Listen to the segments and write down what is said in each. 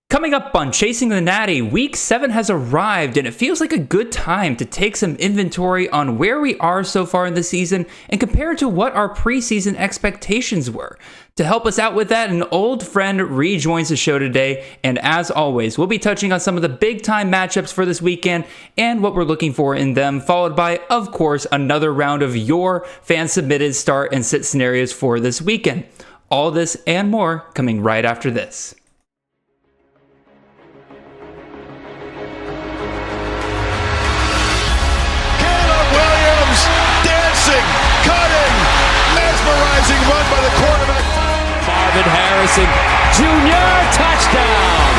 Coming up on Chasing the Natty, Week 7 has arrived, and it feels like a good time to take some inventory on where we are so far in the season and compare it to what our preseason expectations were. To help us out with that, an old friend rejoins the show today, and as always, we'll be touching on some of the big-time matchups for this weekend and what we're looking for in them, followed by, of course, another round of your fan-submitted start and sit scenarios for this weekend. All this and more coming right after this. Cutting, mesmerizing run by the quarterback. Marvin Harrison Jr. touchdown.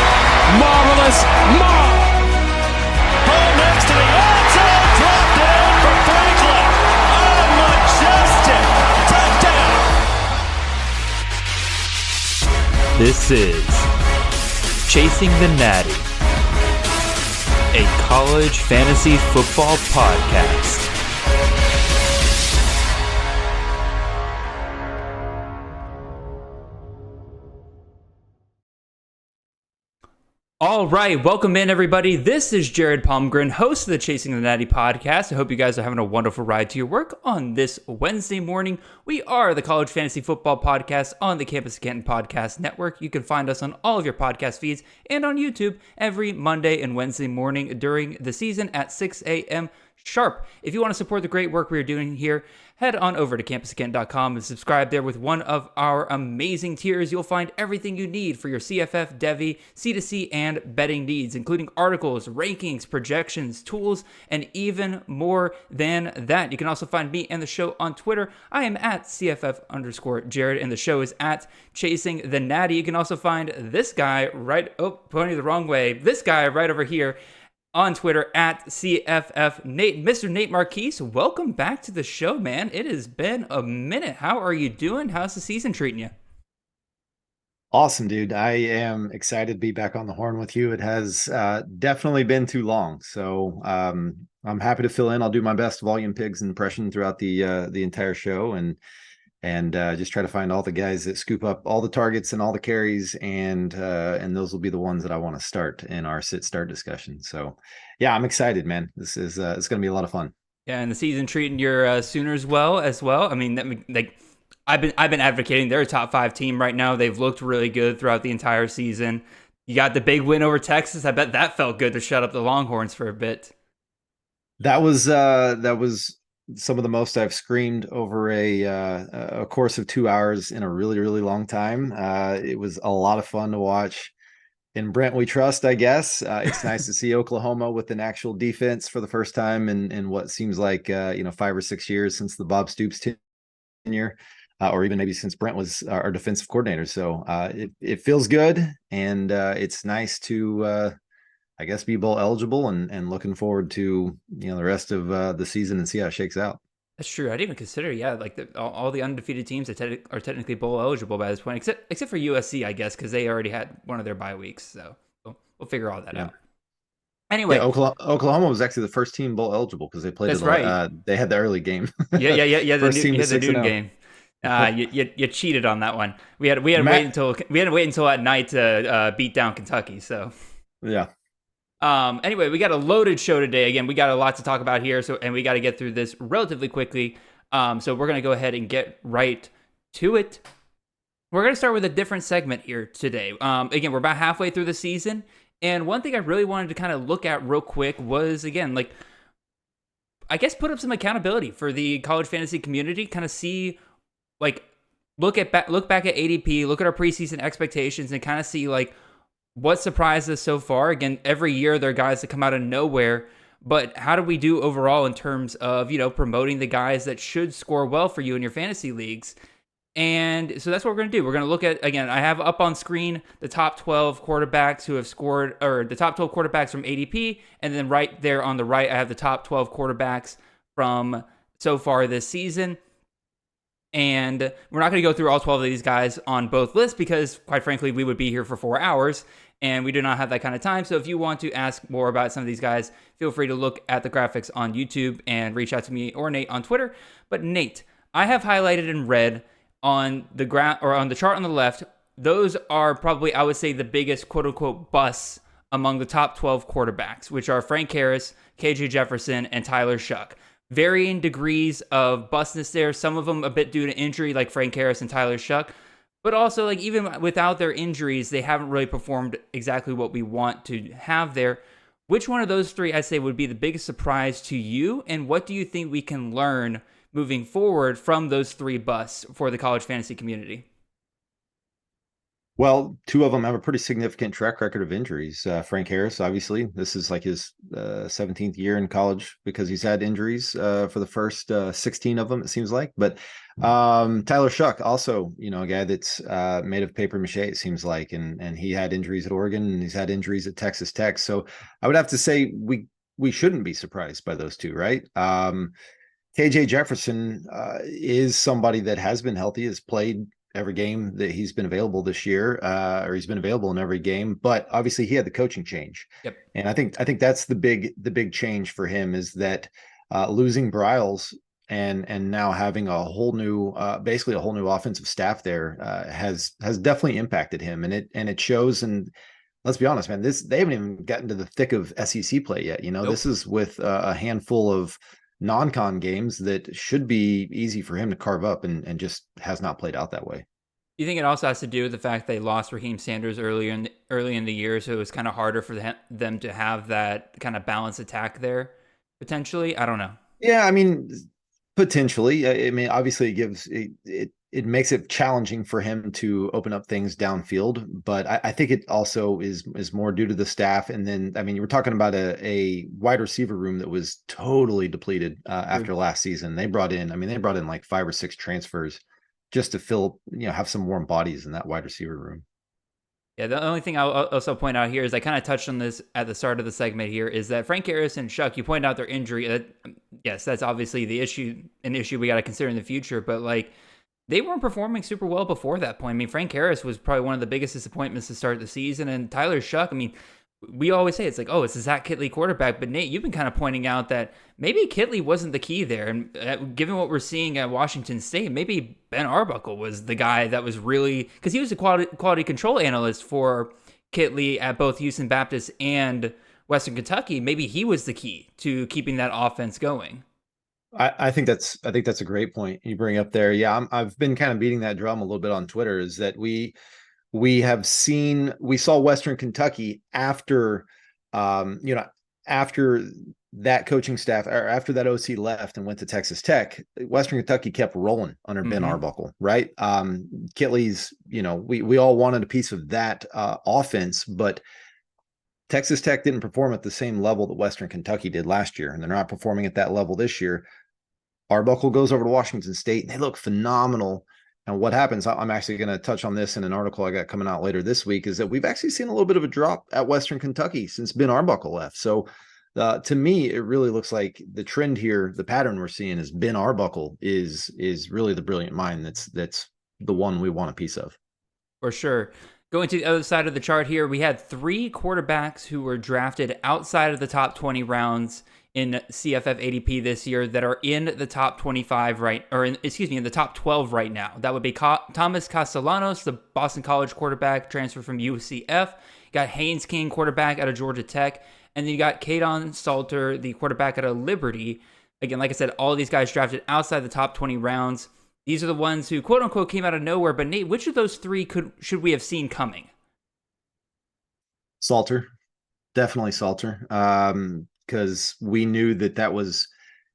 Marvelous Ball next to the end zone, dropped in for Franklin. A majestic touchdown. This is Chasing the Natty, a college fantasy football podcast. All right, welcome in everybody. This is Jared Palmgren, host of the Chasing the Natty podcast. I hope you guys are having a wonderful ride to your work on this Wednesday morning. We are the College Fantasy Football Podcast on the Campus of Canton Podcast Network. You can find us on all of your podcast feeds and on YouTube every Monday and Wednesday morning during the season at 6 a.m. sharp. If you want to support the great work we are doing here, head on over to campusofcanton.com and subscribe there with one of our amazing tiers. You'll find everything you need for your CFF, Devy, C2C, and betting needs, including articles, rankings, projections, tools, and even more than that. You can also find me and the show on Twitter. I am at CFF_Jared, and the show is at Chasing the Natty. You can also find this guy pointing the wrong way. This guy right over here on Twitter at CFF Nate. Mr. Nate Marchese, welcome back to the show, man. It has been a minute. How are you doing? How's the season treating you? Awesome, dude. I am excited to be back on the horn with you. It has definitely been too long. So I'm happy to fill in. I'll do my best volume pigs impression throughout the entire show and just try to find all the guys that scoop up all the targets and all the carries, and those will be the ones that I want to start in our sit-start discussion. So, yeah, I'm excited, man. This is it's going to be a lot of fun. Yeah, and the season treating your Sooners well as well. I mean, I've been advocating they're a top 5 team right now. They've looked really good throughout the entire season. You got the big win over Texas. I bet that felt good to shut up the Longhorns for a bit. That was some of the most I've screamed over a course of 2 hours in a really, really long time. It was a lot of fun to watch. In Brent we trust, I guess. It's nice to see Oklahoma with an actual defense for the first time in what seems like 5 or 6 years since the Bob Stoops tenure, or even maybe since Brent was our defensive coordinator. So it feels good, and it's nice to I guess be bowl eligible, and looking forward to the rest of the season and see how it shakes out. That's true. I didn't even consider, all the undefeated teams that are technically bowl eligible by this point, except for USC, I guess, because they already had one of their bye weeks. So we'll figure all that out. Anyway, yeah, Oklahoma was actually the first team bowl eligible because they played. That's right. They had the early game. Yeah. The noon game. Oh. You cheated on that one. We had to wait until at night to beat down Kentucky. So yeah. Anyway, we got a loaded show today. Again, we got a lot to talk about here, and we got to get through this relatively quickly. So we're going to go ahead and get right to it. We're going to start with a different segment here today. Again, we're about halfway through the season, and one thing I really wanted to kind of look at real quick was, again, I guess put up some accountability for the college fantasy community, kind of see, look back at ADP, look at our preseason expectations, and kind of see, what surprised us so far. Again, every year there are guys that come out of nowhere, but how do we do overall in terms of, promoting the guys that should score well for you in your fantasy leagues? And so that's what we're going to do. We're going to look at, again, I have up on screen the top 12 quarterbacks who have scored, or the top 12 quarterbacks from ADP, and then right there on the right, I have the top 12 quarterbacks from so far this season. And we're not going to go through all 12 of these guys on both lists because, quite frankly, we would be here for 4 hours, and we do not have that kind of time. So if you want to ask more about some of these guys, feel free to look at the graphics on YouTube and reach out to me or Nate on Twitter. But Nate, I have highlighted in red on the chart on the left those are probably, I would say, the biggest quote unquote busts among the top 12 quarterbacks, which are Frank Harris, KJ Jefferson, and Tyler Shuck. Varying degrees of bustness there. Some of them a bit due to injury, like Frank Harris and Tyler Shuck. But also, like, even without their injuries, they haven't really performed exactly what we want to have there. Which one of those three, I'd say, would be the biggest surprise to you? And what do you think we can learn moving forward from those three busts for the college fantasy community? Well, two of them have a pretty significant track record of injuries. Frank Harris, obviously, this is like his 17th year in college because he's had injuries for the first 16 of them, it seems like. But Tyler Shuck, also, a guy that's made of paper mache, it seems like, and he had injuries at Oregon and he's had injuries at Texas Tech. So I would have to say we shouldn't be surprised by those two, right? KJ Jefferson is somebody that has been healthy, has played every game that he's been available this year, or he's been available in every game. But obviously, he had the coaching change, and I think that's the big change for him is that losing Bryles and now having a whole new, basically a whole new offensive staff there has definitely impacted him, and it shows. And let's be honest, man, they haven't even gotten to the thick of SEC play yet. Nope. This is with a handful of non-con games that should be easy for him to carve up and just has not played out that way. You think it also has to do with the fact they lost Raheem Sanders early in the year, so it was kind of harder for them to have that kind of balanced attack there, potentially? I don't know. Yeah, I mean, potentially. I mean, obviously, it makes it challenging for him to open up things downfield, but I think it also is more due to the staff. And then, I mean, you were talking about a wide receiver room that was totally depleted after last season. They brought in like 5 or 6 transfers just to fill, have some warm bodies in that wide receiver room. Yeah, the only thing I'll also point out here is I kind of touched on this at the start of the segment here is that Frank Harris and Shuck, you pointed out their injury. Yes, that's obviously an issue we got to consider in the future, but like, they weren't performing super well before that point. I mean, Frank Harris was probably one of the biggest disappointments to start the season. And Tyler Shuck, I mean, we always say it's like, oh, it's a Zach Kitley quarterback. But Nate, you've been kind of pointing out that maybe Kitley wasn't the key there. And given what we're seeing at Washington State, maybe Ben Arbuckle was the guy that was really, because he was a quality control analyst for Kitley at both Houston Baptist and Western Kentucky. Maybe he was the key to keeping that offense going. I think that's a great point you bring up there. Yeah, I've been kind of beating that drum a little bit on Twitter. Is that we saw Western Kentucky after, after that coaching staff or after that OC left and went to Texas Tech, Western Kentucky kept rolling under Ben Arbuckle, right? Kitley's, we all wanted a piece of that offense, but Texas Tech didn't perform at the same level that Western Kentucky did last year, and they're not performing at that level this year. Arbuckle goes over to Washington State, and they look phenomenal. And what happens, I'm actually going to touch on this in an article I got coming out later this week, is that we've actually seen a little bit of a drop at Western Kentucky since Ben Arbuckle left. So to me, it really looks like the trend here, the pattern we're seeing is Ben Arbuckle is really the brilliant mind that's the one we want a piece of. For sure. Going to the other side of the chart here, we had 3 quarterbacks who were drafted outside of the top 20 rounds in CFF ADP this year that are in the top 25 in the top 12 right now. That would be Thomas Castellanos, the Boston College quarterback, transferred from UCF. You got Haynes King, quarterback out of Georgia Tech. And then you got Kaidon Salter, the quarterback out of Liberty. Again, like I said, all of these guys drafted outside the top 20 rounds. These are the ones who, quote unquote, came out of nowhere. But Nate, which of those 3 should we have seen coming? Salter, definitely Salter, because we knew that was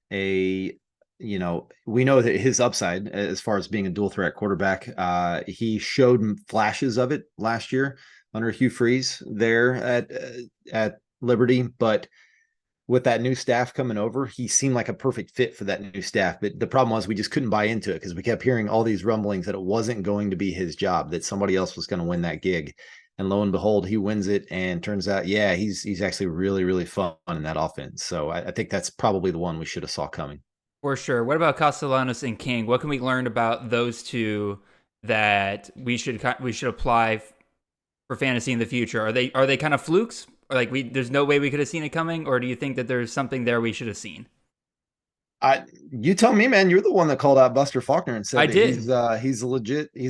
we know that his upside as far as being a dual threat quarterback. He showed flashes of it last year under Hugh Freeze there at Liberty, but with that new staff coming over, he seemed like a perfect fit for that new staff. But the problem was we just couldn't buy into it because we kept hearing all these rumblings that it wasn't going to be his job, that somebody else was going to win that gig. And lo and behold, he wins it. And turns out, yeah, he's actually really, really fun in that offense. So I think that's probably the one we should have saw coming. For sure. What about Castellanos and King? What can we learn about those two that we should apply for fantasy in the future? Are they kind of flukes? Or there's no way we could have seen it coming? Or do you think that there's something there we should have seen? You tell me, man. You're the one that called out Buster Faulkner and I said that did. he's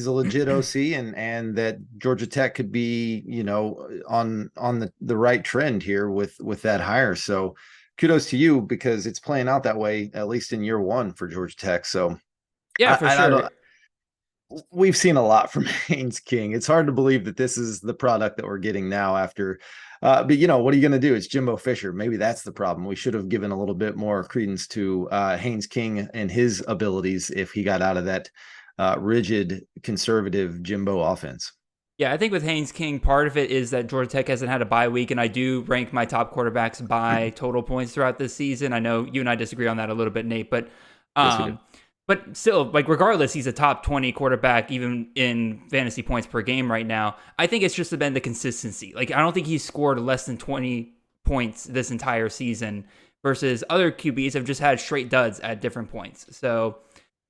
a legit OC, and that Georgia Tech could be, on the right trend here with that hire. So kudos to you, because it's playing out that way, at least in year one for Georgia Tech. So Yeah, for I don't. sure. We've seen a lot from Haynes King. It's hard to believe that this is the product that we're getting now after. But what are you going to do? It's Jimbo Fisher. Maybe that's the problem. We should have given a little bit more credence to Haynes King and his abilities if he got out of that rigid, conservative Jimbo offense. Yeah, I think with Haynes King, part of it is that Georgia Tech hasn't had a bye week, and I do rank my top quarterbacks by total points throughout this season. I know you and I disagree on that a little bit, Nate, but Yes, we do. um, but still, like regardless, he's a top 20 quarterback even in fantasy points per game right now. I think it's just been the consistency. Like I don't think he's scored less than 20 points this entire season versus other QBs have just had straight duds at different points. So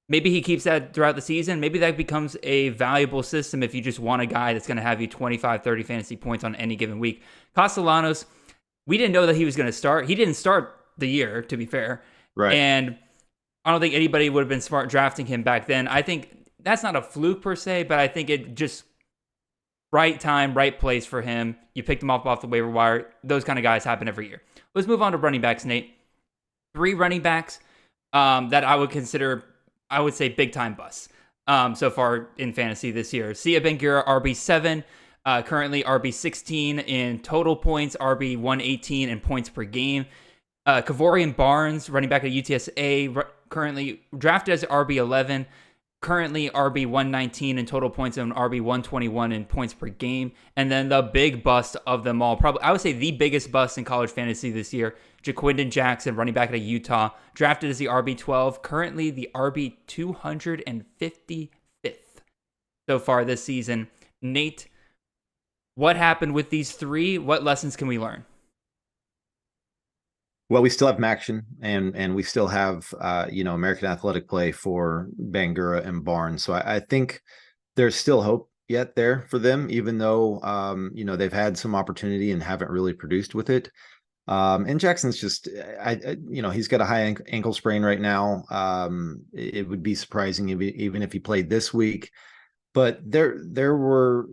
maybe he keeps that throughout the season. Maybe that becomes a valuable system if you just want a guy that's going to have you 25, 30 fantasy points on any given week. Castellanos, we didn't know that he was going to start. He didn't start the year, to be fair. Right. And I don't think anybody would have been smart drafting him back then. I think that's not a fluke per se, but I think it just right time, right place for him. You picked him off the waiver wire. Those kind of guys happen every year. Let's move on to running backs, Nate. 3 running backs that I would consider, I would say, big time busts so far in fantasy this year. Sia Ben-Gura, RB7, currently RB16 in total points, RB118 in points per game. Kavorian Barnes, running back at UTSA, currently drafted as RB11, currently RB119 in total points and RB121 in points per game. And then the big bust of them all, probably I would say the biggest bust in college fantasy this year, Jaquindon Jackson, running back at Utah, drafted as the RB12, currently the RB255th so far this season. Nate, what happened with these 3? What lessons can we learn? Well, we still have Maction, and we still have American Athletic play for Bangura and Barnes. So I think there's still hope yet there for them, even though they've had some opportunity and haven't really produced with it. And Jackson's just, he's got a high ankle sprain right now. It would be surprising even if he played this week, but there were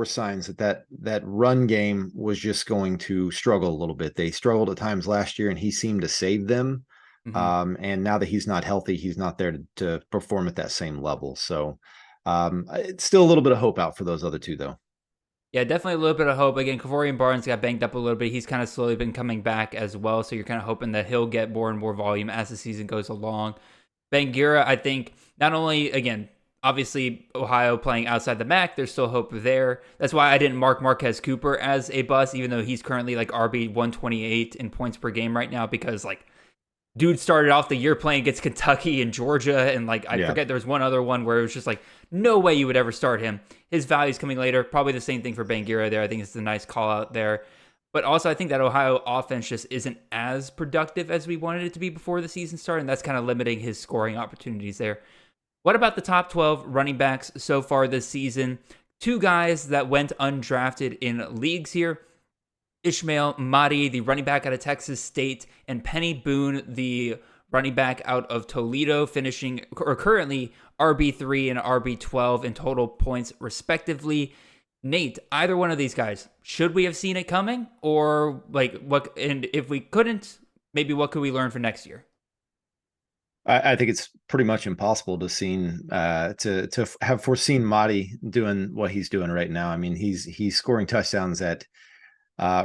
signs that run game was just going to struggle a little bit. They struggled at times last year, and he seemed to save them. Mm-hmm. And now that he's not healthy, he's not there to perform at that same level. So it's still a little bit of hope out for those other 2, though. Yeah, definitely a little bit of hope. Again, Kavorian Barnes got banged up a little bit. He's kind of slowly been coming back as well. So you're kind of hoping that he'll get more and more volume as the season goes along. Bangura, I think, not only, again, obviously Ohio playing outside the MAC, there's still hope there. That's why I didn't mark Marquez Cooper as a bust, even though he's currently like RB 128 in points per game right now, because like dude started off the year playing against Kentucky and Georgia, and like I forget there was one other one where it was just like no way you would ever start him. His value's coming later. Probably the same thing for Bangura there. I think it's a nice call out there. But also, I think that Ohio offense just isn't as productive as we wanted it to be before the season started, and that's kind of limiting his scoring opportunities there. What about the top 12 running backs so far this season? 2 guys that went undrafted in leagues here. Ishmael Mahdi, the running back out of Texas State, and Penny Boone, the running back out of Toledo, finishing or currently RB3 and RB12 in total points, respectively. Nate, either one of these guys, should we have seen it coming? Or like what? And if we couldn't, maybe what could we learn for next year? I think it's pretty much impossible to have foreseen Mahdi doing what he's doing right now. I mean, he's scoring touchdowns at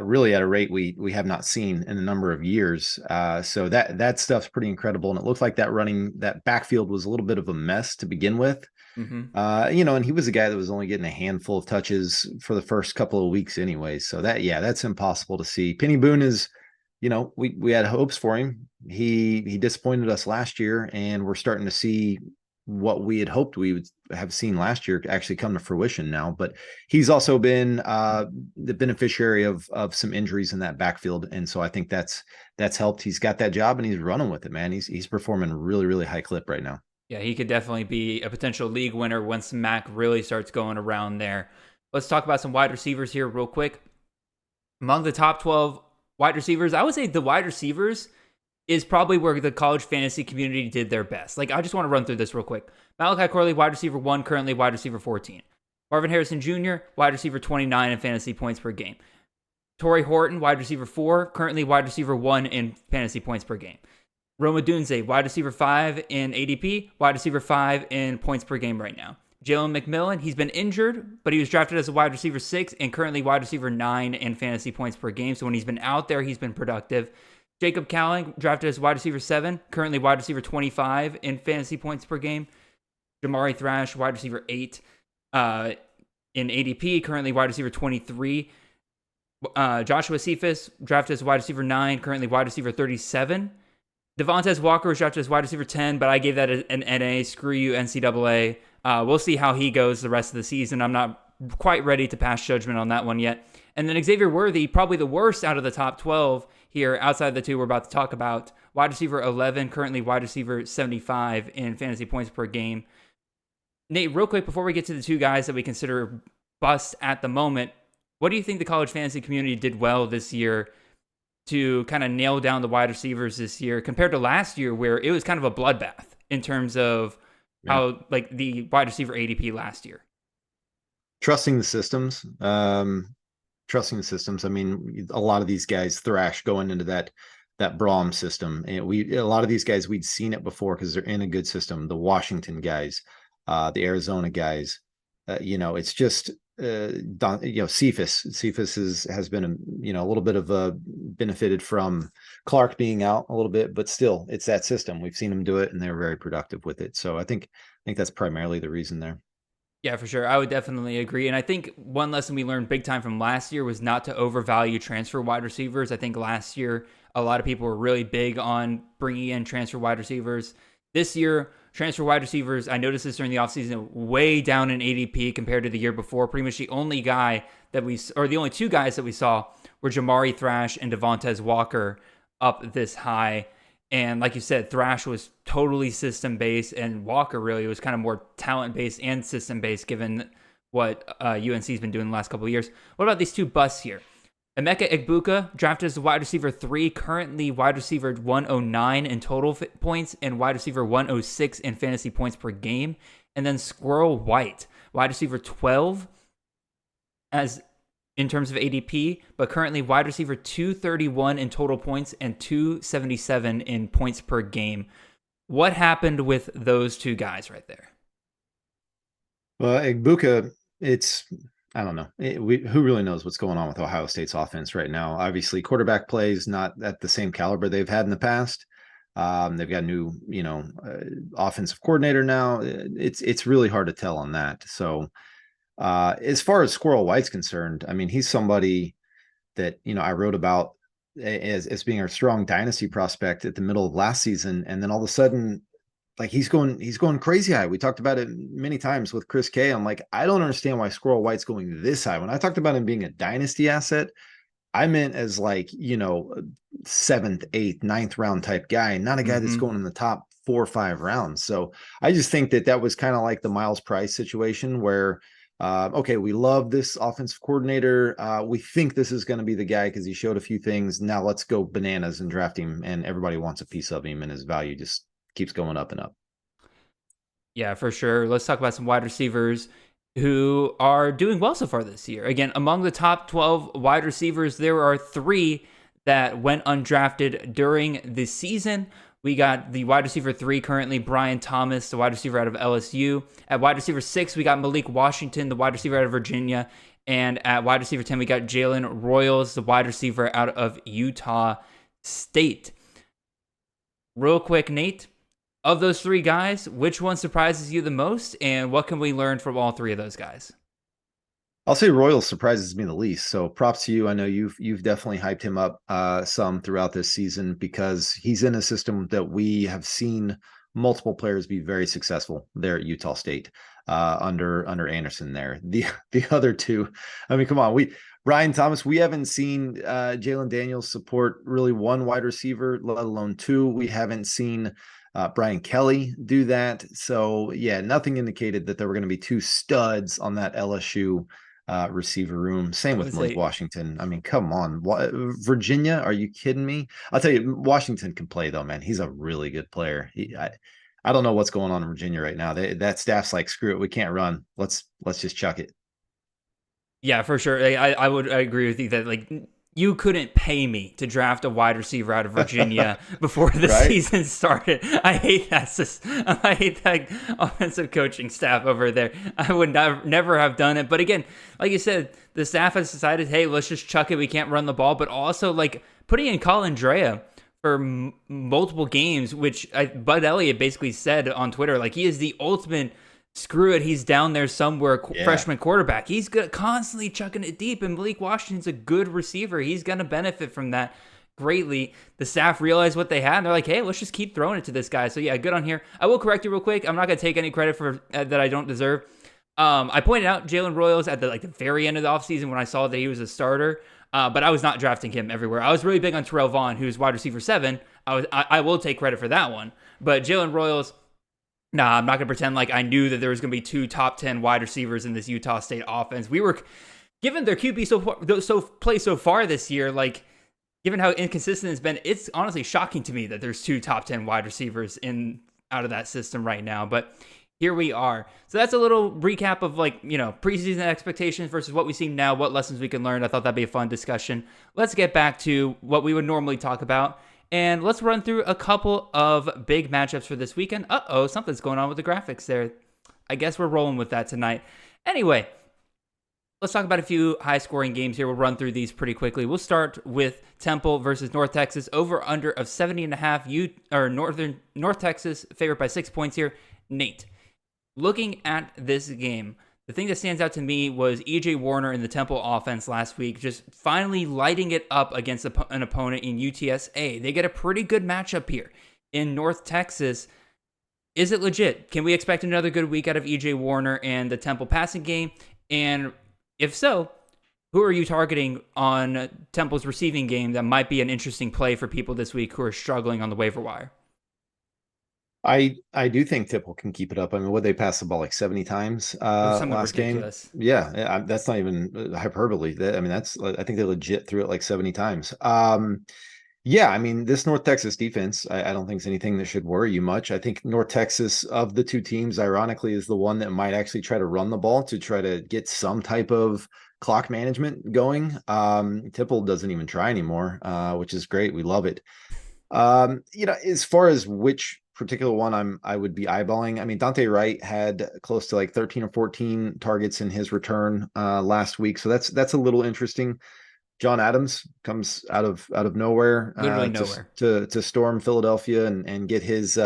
really at a rate we have not seen in a number of years. So that stuff's pretty incredible. And it looks like that backfield was a little bit of a mess to begin with. Mm-hmm. And he was a guy that was only getting a handful of touches for the first couple of weeks anyway. So that's impossible to see. Penny Boone is, we had hopes for him. He disappointed us last year, and we're starting to see what we had hoped we would have seen last year actually come to fruition now. But he's also been the beneficiary of some injuries in that backfield, and so I think that's helped. He's got that job, and he's running with it, man. He's performing really, really high clip right now. Yeah, he could definitely be a potential league winner once Mac really starts going around there. Let's talk about some wide receivers here real quick. Among the top 12 wide receivers, I would say the wide receivers is probably where the college fantasy community did their best. Like, I just want to run through this real quick. Malachi Corley, wide receiver 1, currently wide receiver 14. Marvin Harrison Jr., wide receiver 29 in fantasy points per game. Torrey Horton, wide receiver 4, currently wide receiver 1 in fantasy points per game. Roma Dunze, wide receiver 5 in ADP, wide receiver 5 in points per game right now. Jalen McMillan, he's been injured, but he was drafted as a wide receiver 6 and currently wide receiver 9 in fantasy points per game. So when he's been out there, he's been productive. Jacob Cowling, drafted as wide receiver 7, currently wide receiver 25 in fantasy points per game. Jamari Thrash, wide receiver 8 in ADP, currently wide receiver 23. Joshua Cephas, drafted as wide receiver 9, currently wide receiver 37. Devontae Walker was drafted as wide receiver 10, but I gave that an NA. Screw you, NCAA. We'll see how he goes the rest of the season. I'm not quite ready to pass judgment on that one yet. And then Xavier Worthy, probably the worst out of the top 12 here, outside the two we're about to talk about. Wide receiver 11, currently wide receiver 75 in fantasy points per game. Nate, real quick, before we get to the two guys that we consider bust at the moment, what do you think the college fantasy community did well this year to kind of nail down the wide receivers this year compared to last year where it was kind of a bloodbath in terms of how, like, the wide receiver ADP last year? Trusting the systems. I mean, a lot of these guys thrash going into that Braum system. And a lot of these guys, we'd seen it before because they're in a good system. The Washington guys, the Arizona guys, it's just, Cephas has been a little bit of a benefited from Clark being out a little bit, but still it's that system. We've seen them do it and they're very productive with it. So I think that's primarily the reason there. Yeah, for sure. I would definitely agree. And I think one lesson we learned big time from last year was not to overvalue transfer wide receivers. I think last year, a lot of people were really big on bringing in transfer wide receivers. This year, transfer wide receivers, I noticed this during the offseason, way down in ADP compared to the year before. Pretty much the only only two guys that we saw were Jamari Thrash and Devontae Walker up this high. And like you said, Thrash was totally system-based, and Walker really was kind of more talent-based and system-based given what UNC's been doing the last couple of years. What about these two busts here? Emeka Egbuka, drafted as a wide receiver 3, currently wide receiver 109 in total points and wide receiver 106 in fantasy points per game. And then Squirrel White, wide receiver 12 in terms of ADP, but currently wide receiver 231 in total points and 277 in points per game. What happened with those two guys right there? Well, Egbuka, I don't know. Who really knows what's going on with Ohio State's offense right now? Obviously, quarterback play is not at the same caliber they've had in the past. They've got a new, offensive coordinator now. It's really hard to tell on that. So, as far as Squirrel White's concerned, I mean, he's somebody that, I wrote about as being our strong dynasty prospect at the middle of last season. And then all of a sudden, like, he's going crazy high. We talked about it many times with Chris K. I'm like, I don't understand why Squirrel White's going this high. When I talked about him being a dynasty asset, I meant as like, 7th, 8th, 9th round type guy, not a guy that's going in the top 4 or 5 rounds. So I just think that was kind of like the Miles Price situation where, okay, we love this offensive coordinator. We think this is going to be the guy because he showed a few things. Now let's go bananas and draft him. And everybody wants a piece of him, and his value just keeps going up and up. Yeah, for sure. Let's talk about some wide receivers who are doing well so far this year. Again, among the top 12 wide receivers, there are 3 that went undrafted during the season. We got the wide receiver 3 currently, Brian Thomas, the wide receiver out of LSU. At wide receiver 6, we got Malik Washington, the wide receiver out of Virginia. And at wide receiver 10, we got Jalen Royals, the wide receiver out of Utah State. Real quick, Nate, of those 3 guys, which one surprises you the most, and what can we learn from all 3 of those guys? I'll say Royals surprises me the least. So props to you. I know you've definitely hyped him up some throughout this season because he's in a system that we have seen multiple players be very successful there at Utah State under Anderson there. The other 2, I mean, come on, Brian Thomas, we haven't seen Jalen Daniels support really 1 wide receiver, let alone 2. We haven't seen Brian Kelly do that. So yeah, nothing indicated that there were going to be 2 studs on that LSU receiver room. Same I with would Malik say, Washington. I mean, come on. Virginia, are you kidding me? I'll tell you, Washington can play though, man. He's a really good player. I don't know what's going on in Virginia right now. That staff's like, screw it, we can't run. Let's just chuck it. yeah, for sure. I agree with you that like you couldn't pay me to draft a wide receiver out of Virginia before the Right? season started. I hate that. I hate that offensive coaching staff over there. I would never have done it. But again, like you said, the staff has decided, hey, let's just chuck it. We can't run the ball. But also like putting in Colin Drea for multiple games, which Bud Elliott basically said on Twitter, like he is the ultimate screw it, he's down there somewhere, freshman quarterback. He's good, constantly chucking it deep, and Malik Washington's a good receiver. He's going to benefit from that greatly. The staff realized what they had, and they're like, hey, let's just keep throwing it to this guy. So yeah, good on here. I will correct you real quick. I'm not going to take any credit for that I don't deserve. I pointed out Jalen Royals at the very end of the offseason when I saw that he was a starter, but I was not drafting him everywhere. I was really big on Terrell Vaughn, who's wide receiver 7. I will take credit for that one. But Jalen Royals, nah, I'm not going to pretend like I knew that there was going to be 2 top 10 wide receivers in this Utah State offense. We were, given their QB play so far this year, like, given how inconsistent it's been, it's honestly shocking to me that there's 2 top 10 wide receivers out of that system right now. But here we are. So that's a little recap of preseason expectations versus what we see now, what lessons we can learn. I thought that'd be a fun discussion. Let's get back to what we would normally talk about. And let's run through a couple of big matchups for this weekend. Something's going on with the graphics there. I guess we're rolling with that tonight. Anyway, let's talk about a few high-scoring games here. We'll run through these pretty quickly. We'll start with Temple versus North Texas. Over/under of 70.5. North Texas favored by 6 points here. Nate, looking at this game, the thing that stands out to me was E.J. Warner in the Temple offense last week, just finally lighting it up against an opponent in UTSA. They get a pretty good matchup here in North Texas. Is it legit? Can we expect another good week out of E.J. Warner and the Temple passing game? And if so, who are you targeting on Temple's receiving game that might be an interesting play for people this week who are struggling on the waiver wire? I do think Temple can keep it up. I mean, would they pass the ball like 70 times last ridiculous game? Yeah, that's not even hyperbole. I mean, I think they legit threw it like 70 times. Yeah, I mean, this North Texas defense, I don't think is anything that should worry you much. I think North Texas, of the 2 teams, ironically, is the one that might actually try to run the ball to try to get some type of clock management going. Temple doesn't even try anymore, which is great. We love it. As far as which particular one I would be eyeballing, I mean, Dante Wright had close to like 13 or 14 targets in his return last week, so that's a little interesting. John Adams comes out of nowhere, literally nowhere, to storm Philadelphia and get his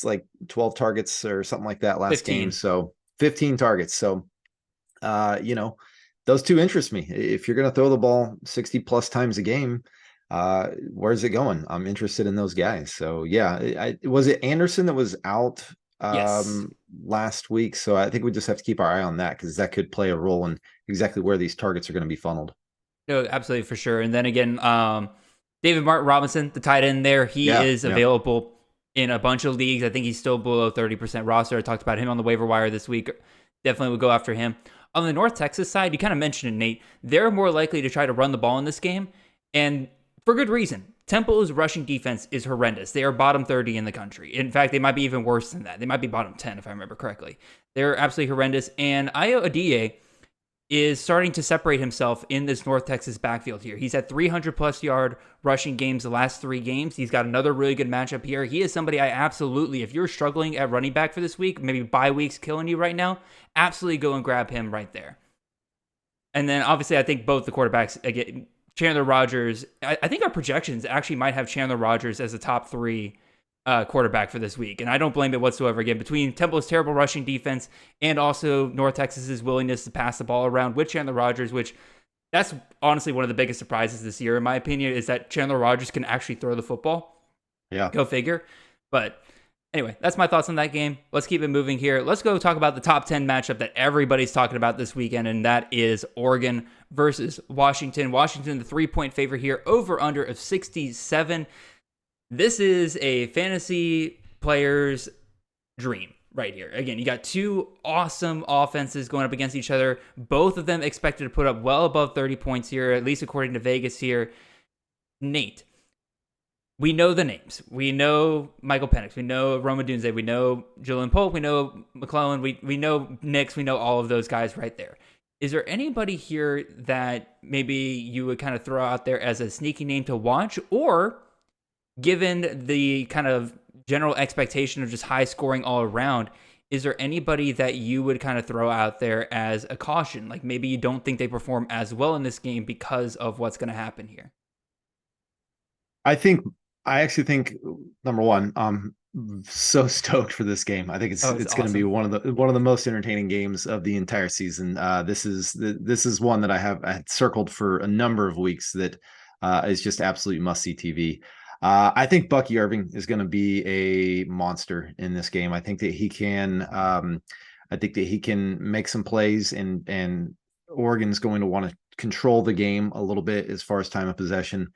like 12 targets or something like that last 15. game. So 15 targets. So those 2 interest me. If you're going to throw the ball 60 plus times a game, where's it going? I'm interested in those guys. So yeah, was it Anderson that was out yes, last week? So I think we just have to keep our eye on that, because that could play a role in exactly where these targets are going to be funneled. no, absolutely, for sure. And then again, David Martin Robinson, the tight end there, he is available in a bunch of leagues. I think he's still below 30% roster. I talked about him on the waiver wire this week. Definitely would go after him. On the North Texas side, you kind of mentioned it, Nate. They're more likely to try to run the ball in this game, and for good reason. Temple's rushing defense is horrendous. They are bottom 30 in the country. In fact, they might be even worse than that. They might be bottom 10, if I remember correctly. They're absolutely horrendous. And Ayo Adie is starting to separate himself in this North Texas backfield here. He's had 300-plus yard rushing games the last 3 games. He's got another really good matchup here. He is somebody I absolutely, if you're struggling at running back for this week, maybe bye week's killing you right now, absolutely go and grab him right there. And then, obviously, I think both the quarterbacks, again, Chandler Rogers, I think our projections actually might have Chandler Rogers as a top 3 quarterback for this week. And I don't blame it whatsoever. Again, between Temple's terrible rushing defense and also North Texas's willingness to pass the ball around with Chandler Rogers, which that's honestly one of the biggest surprises this year, in my opinion, is that Chandler Rogers can actually throw the football. Yeah. Go figure. But anyway, that's my thoughts on that game. Let's keep it moving here. Let's go talk about the top 10 matchup that everybody's talking about this weekend, and that is Oregon versus Washington. Washington, the 3-point favorite here, over/under of 67. This is a fantasy player's dream right here. Again, you got two awesome offenses going up against each other. Both of them expected to put up well above 30 points here, at least according to Vegas here. Nate, we know the names. We know Michael Penix. We know Roma Dunze. We know Julian Polk. We know McClellan. We know Nix. We know all of those guys right there. Is there anybody here that maybe you would kind of throw out there as a sneaky name to watch? Or given the kind of general expectation of just high scoring all around, is there anybody that you would kind of throw out there as a caution? Like maybe you don't think they perform as well in this game because of what's going to happen here. I actually think number one, I'm so stoked for this game. I think it's It's going to be awesome. one of the most entertaining games of the entire season. This is one that I had circled for a number of weeks that is just absolute must see TV. I think Bucky Irving is going to be a monster in this game. I think that he can. I think that he can make some plays, and Oregon's going to want to control the game a little bit as far as time of possession.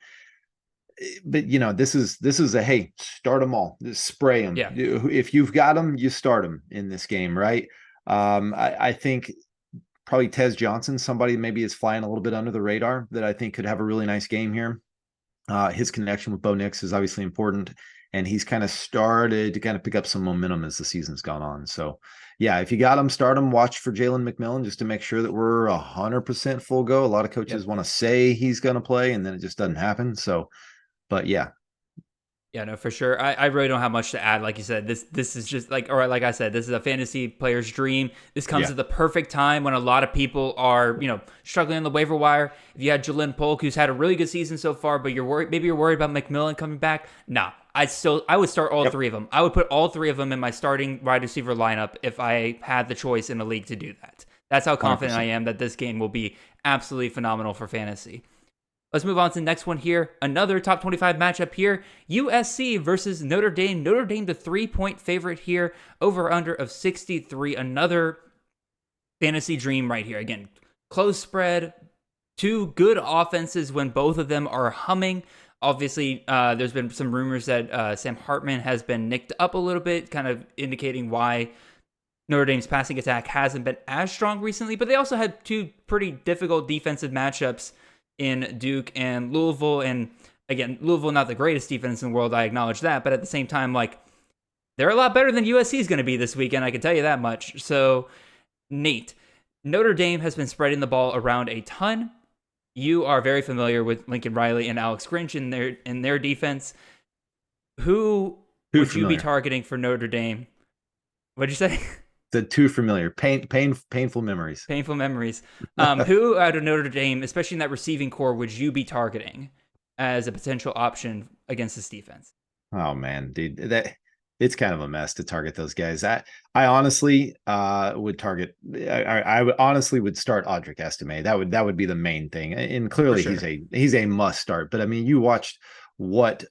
But this is a, hey, start them all, just spray them. Yeah. If you've got them, you start them in this game, right? I think probably Tez Johnson, somebody maybe is flying a little bit under the radar that I think could have a really nice game here. His connection with Bo Nix is obviously important, and he's kind of started to kind of pick up some momentum as the season's gone on. So yeah, if you got him, start him. Watch for Jalen McMillan just to make sure that we're 100% full go. A lot of coaches want to say he's going to play, and then it just doesn't happen. So, but yeah. Yeah, no, for sure. I really don't have much to add. Like you said, this is just like I said, this is a fantasy player's dream. This comes at the perfect time when a lot of people are, struggling on the waiver wire. If you had Jalen Polk, who's had a really good season so far, but you're worried about McMillan coming back. Nah, I would start all three of them. I would put all three of them in my starting wide receiver lineup if I had the choice in a league to do that. That's how confident 100%. I am that this game will be absolutely phenomenal for fantasy. Let's move on to the next one here. Another top 25 matchup here. USC versus Notre Dame. Notre Dame, the 3-point favorite here. Over under of 63. Another fantasy dream right here. Again, close spread. Two good offenses when both of them are humming. Obviously, there's been some rumors that Sam Hartman has been nicked up a little bit, kind of indicating why Notre Dame's passing attack hasn't been as strong recently. But they also had two pretty difficult defensive matchups in Duke and Louisville. And again, Louisville, not the greatest defense in the world, I acknowledge that, but at the same time, they're a lot better than USC is going to be this weekend, I can tell you that much. So, Nate, Notre Dame has been spreading the ball around a ton. You are very familiar with Lincoln Riley and Alex Grinch in their defense. Who would you be targeting for Notre Dame? What'd you say? The too familiar, painful memories. Painful memories. Who out of Notre Dame, especially in that receiving core, would you be targeting as a potential option against this defense? Oh man, dude, it's kind of a mess to target those guys. I honestly would target. I honestly would start Audric Estime. That would be the main thing. And clearly he's a must start. But I mean, you watched what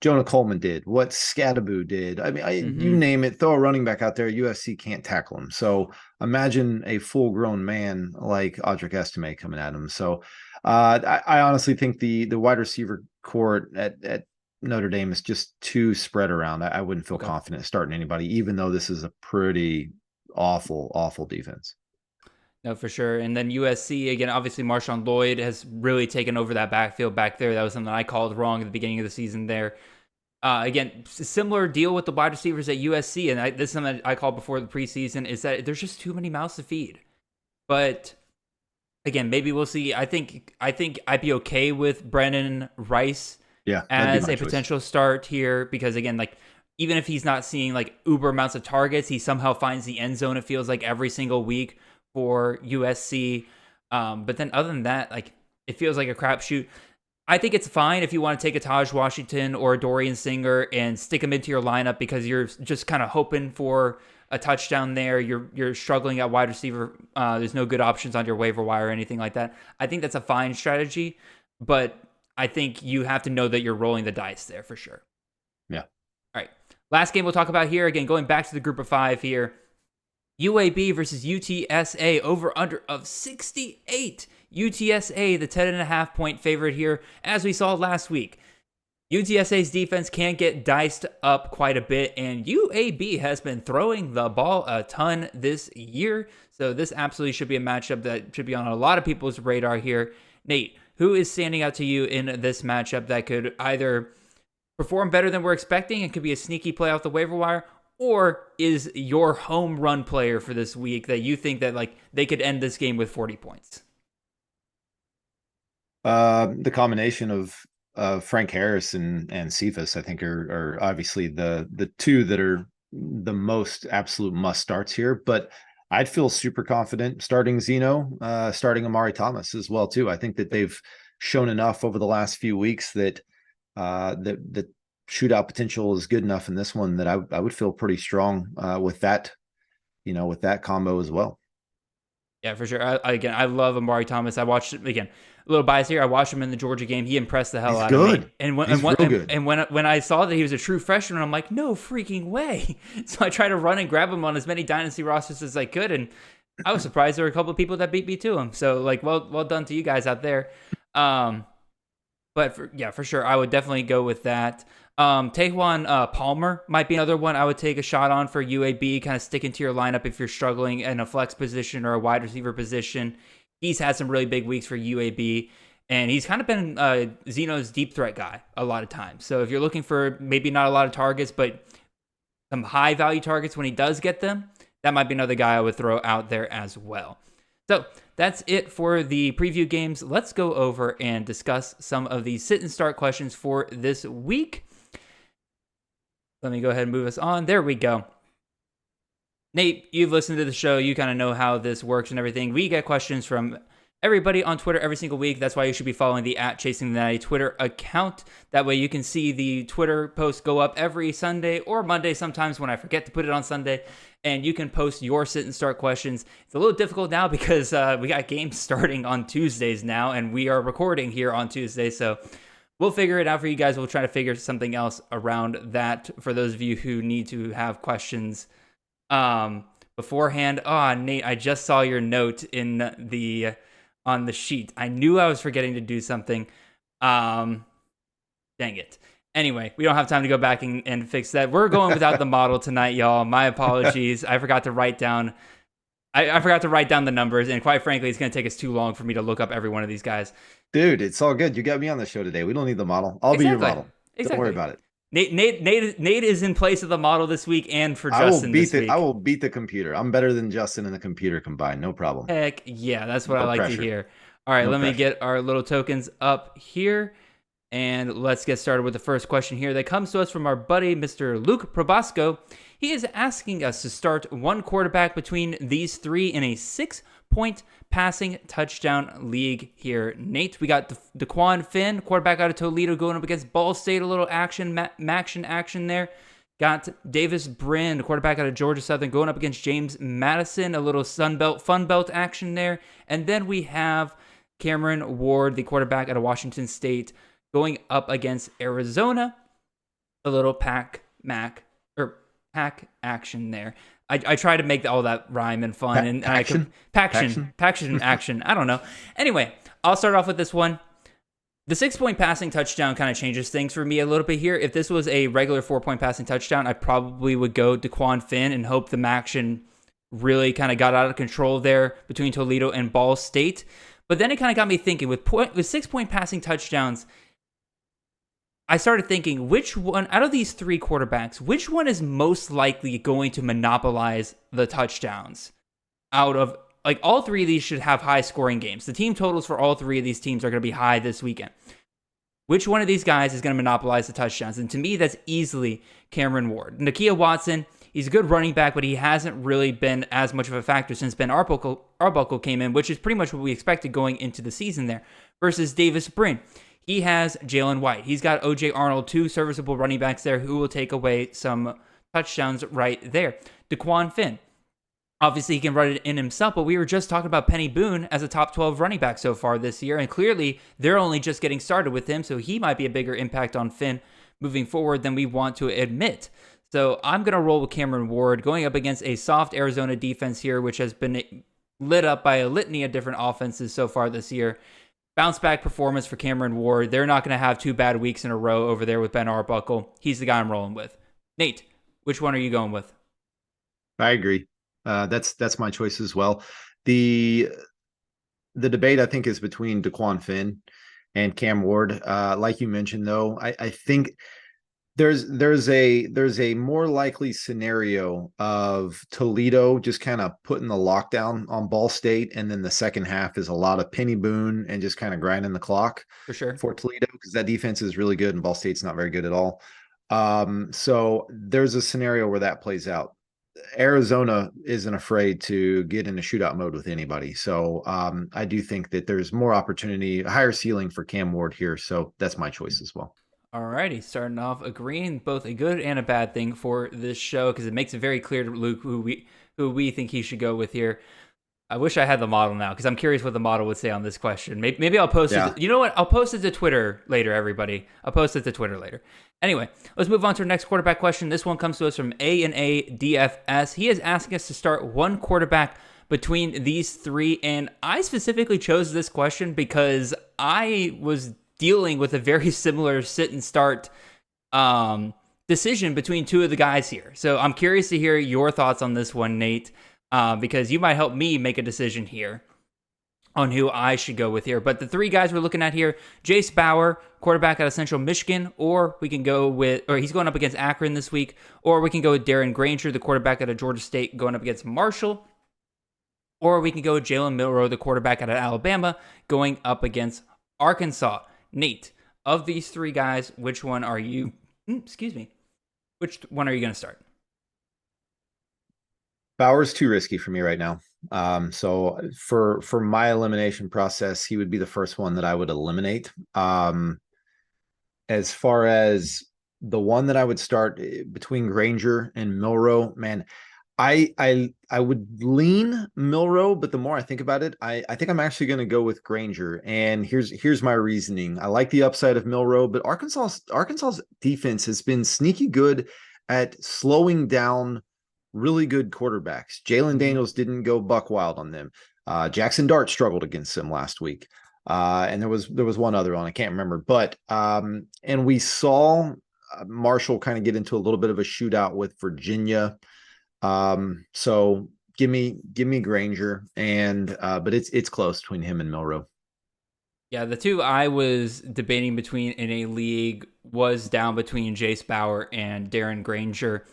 Jonah Coleman did, what Scadaboo did. I mean, you name it, throw a running back out there, USC can't tackle him. So imagine a full-grown man like Audric Estime coming at him. So I honestly think the wide receiver court at Notre Dame is just too spread around. I wouldn't feel confident starting anybody, even though this is a pretty awful defense. No, for sure. And then USC, again, obviously Marshawn Lloyd has really taken over that backfield back there. That was something I called wrong at the beginning of the season there. Again, similar deal with the wide receivers at USC, and this is something that I called before the preseason, is that there's just too many mouths to feed. But again, maybe we'll see. I think I'd be okay with Brennan Rice as a potential start here, because again, even if he's not seeing uber amounts of targets, he somehow finds the end zone, it feels like, every single week for USC. But then other than that, it feels like a crapshoot. I think it's fine if you want to take a Taj Washington or a Dorian Singer and stick them into your lineup because you're just kind of hoping for a touchdown there. You're struggling at wide receiver. There's no good options on your waiver wire or anything like that. I think that's a fine strategy, but I think you have to know that you're rolling the dice there for sure. Yeah. All right. Last game we'll talk about here. Again, going back to the group of five here. UAB versus UTSA, over under of 68. UTSA, the 10.5 point favorite here, as we saw last week. UTSA's defense can get diced up quite a bit, and UAB has been throwing the ball a ton this year. So this absolutely should be a matchup that should be on a lot of people's radar here. Nate, who is standing out to you in this matchup that could either perform better than we're expecting and could be a sneaky play off the waiver wire, or is your home run player for this week that you think that like they could end this game with 40 points? The combination of Frank Harris and Cephas, I think, are obviously the two that are the most absolute must starts here. But I'd feel super confident starting Zeno, starting Amari Thomas as well too. I think that they've shown enough over the last few weeks that that shootout potential is good enough in this one that I would feel pretty strong with that, with that combo as well. Yeah, for sure. I love Amari Thomas. I watched it again. A little bias here. I watched him in the Georgia game. He impressed the hell out of me. And when I saw that he was a true freshman, I'm like, no freaking way. So I tried to run and grab him on as many dynasty rosters as I could, and I was surprised there were a couple of people that beat me to him. So like, well done to you guys out there. But for sure, I would definitely go with that. Taquan Palmer might be another one I would take a shot on for UAB, kind of sticking to your lineup if you're struggling in a flex position or a wide receiver position. He's had some really big weeks for UAB, and he's kind of been Zeno's deep threat guy a lot of times. So if you're looking for maybe not a lot of targets, but some high value targets when he does get them, that might be another guy I would throw out there as well. So that's it for the preview games. Let's go over and discuss some of the sit and start questions for this week. Let me go ahead and move us on. There we go. Nate, you've listened to the show. You kind of know how this works and everything. We get questions from everybody on Twitter every single week. That's why you should be following the @ChasingTheNatty Twitter account. That way you can see the Twitter posts go up every Sunday or Monday sometimes when I forget to put it on Sunday. And you can post your sit and start questions. It's a little difficult now because we got games starting on Tuesdays now, and we are recording here on Tuesday. So we'll figure it out for you guys. We'll try to figure something else around that for those of you who need to have questions beforehand. Nate, I just saw your note on the sheet. I knew I was forgetting to do something. Dang it. Anyway, we don't have time to go back and fix that. We're going without the model tonight, y'all. My apologies. I forgot to write down I forgot to write down the numbers, and quite frankly, it's going to take us too long for me to look up every one of these guys. Dude, it's all good. You got me on the show today. We don't need the model. I'll be your model. Don't worry about it. Nate is in place of the model this week and for Justin this week. I will beat the computer. I'm better than Justin and the computer combined. No problem. Heck yeah, that's what I like to hear. All right, let me get our little tokens up here, and let's get started with the first question here that comes to us from our buddy, Mr. Luke Probasco. He is asking us to start one quarterback between these three in a 6-point passing touchdown league here. Nate, we got Daquan Finn, quarterback out of Toledo, going up against Ball State. A little action there. Got Davis Brin, quarterback out of Georgia Southern, going up against James Madison. A little Fun Belt action there. And then we have Cameron Ward, the quarterback out of Washington State, going up against Arizona. A little pack action there. I try to make all that rhyme and fun. Paction. I don't know. Anyway, I'll start off with this one. The 6-point passing touchdown kind of changes things for me a little bit here. If this was a regular 4-point passing touchdown, I probably would go Daquan Finn and hope the action really kind of got out of control there between Toledo and Ball State. But then it kind of got me thinking, with 6-point passing touchdowns, I started thinking, which one, out of these three quarterbacks, which one is most likely going to monopolize the touchdowns? Out of, like, all three of these should have high scoring games. The team totals for all three of these teams are going to be high this weekend. Which one of these guys is going to monopolize the touchdowns? And to me, that's easily Cameron Ward. Nakia Watson, he's a good running back, but he hasn't really been as much of a factor since Ben Arbuckle came in, which is pretty much what we expected going into the season there, versus Davis Brin. He has Jalen White. He's got O.J. Arnold, two serviceable running backs there who will take away some touchdowns right there. Daquan Finn. Obviously, he can run it in himself, but we were just talking about Penny Boone as a top 12 running back so far this year, and clearly they're only just getting started with him, so he might be a bigger impact on Finn moving forward than we want to admit. So I'm going to roll with Cameron Ward, going up against a soft Arizona defense here, which has been lit up by a litany of different offenses so far this year. Bounce back performance for Cameron Ward. They're not going to have 2 bad weeks in a row over there with Ben Arbuckle. He's the guy I'm rolling with. Nate, which one are you going with? I agree. That's my choice as well. The debate, I think, is between DeQuan Finn and Cam Ward. Like you mentioned, though, I think there's a more likely scenario of Toledo just kind of putting the lockdown on Ball State, and then the second half is a lot of Penny Boone and just kind of grinding the clock For sure. for Toledo, because that defense is really good and Ball State's not very good at all. So there's a scenario where that plays out. Arizona isn't afraid to get in a shootout mode with anybody. So I do think that there's more opportunity, a higher ceiling for Cam Ward here. So that's my choice as well. Alrighty, starting off agreeing both a good and a bad thing for this show, because it makes it very clear to Luke who we think he should go with here. I wish I had the model now, because I'm curious what the model would say on this question. Maybe I'll post it. You know what? I'll post it to Twitter later, everybody. I'll post it to Twitter later. Anyway, let's move on to our next quarterback question. This one comes to us from A&A DFS. He is asking us to start one quarterback between these three, and I specifically chose this question because I was dealing with a very similar sit and start decision between two of the guys here. So I'm curious to hear your thoughts on this one, Nate, because you might help me make a decision here on who I should go with here. But the three guys we're looking at here, Jace Bauer, quarterback out of Central Michigan, or we can go with, or he's going up against Akron this week, or we can go with Darren Granger, the quarterback out of Georgia State, going up against Marshall, or we can go with Jalen Milroe, the quarterback out of Alabama, going up against Arkansas. Nate, of these three guys, which one are you, which one are you going to start? Bauer's too risky for me right now. So for my elimination process, he would be the first one that I would eliminate. As far as the one that I would start between Granger and Milroe, man, I would lean Milroe, but the more I think about it, I think I'm actually going to go with Granger. And here's my reasoning. I like the upside of Milroe, but Arkansas's defense has been sneaky good at slowing down really good quarterbacks. Jalen Daniels didn't go buck wild on them. Jackson Dart struggled against them last week. And there was one other one, I can't remember, but and we saw Marshall kind of get into a little bit of a shootout with Virginia. So give me Granger, and but it's close between him and Milroe. Yeah, the two I was debating between in a league was down between Jace Bauer and Darren Granger.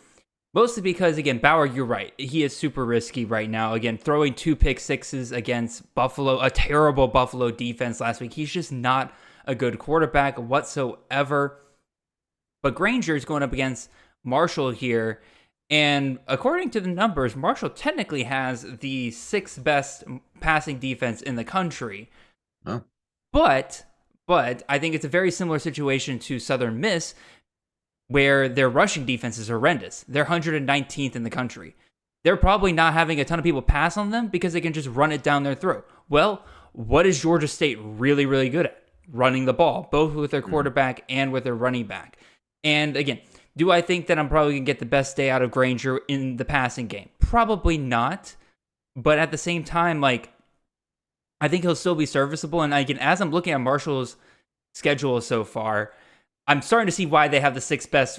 Mostly because, again, Bauer, you're right. He is super risky right now. Again, throwing 2 pick sixes against Buffalo, a terrible Buffalo defense last week. He's just not a good quarterback whatsoever. But Granger is going up against Marshall here. And according to the numbers, Marshall technically has the 6th best passing defense in the country. Oh. But I think it's a very similar situation to Southern Miss, where their rushing defense is horrendous. They're 119th in the country. They're probably not having a ton of people pass on them because they can just run it down their throat. Well, what is Georgia State really, really good at? Running the ball, both with their quarterback and with their running back. And again, do I think that I'm probably going to get the best day out of Granger in the passing game? Probably not. But at the same time, I think he'll still be serviceable. And again, as I'm looking at Marshall's schedule so far, I'm starting to see why they have the 6th best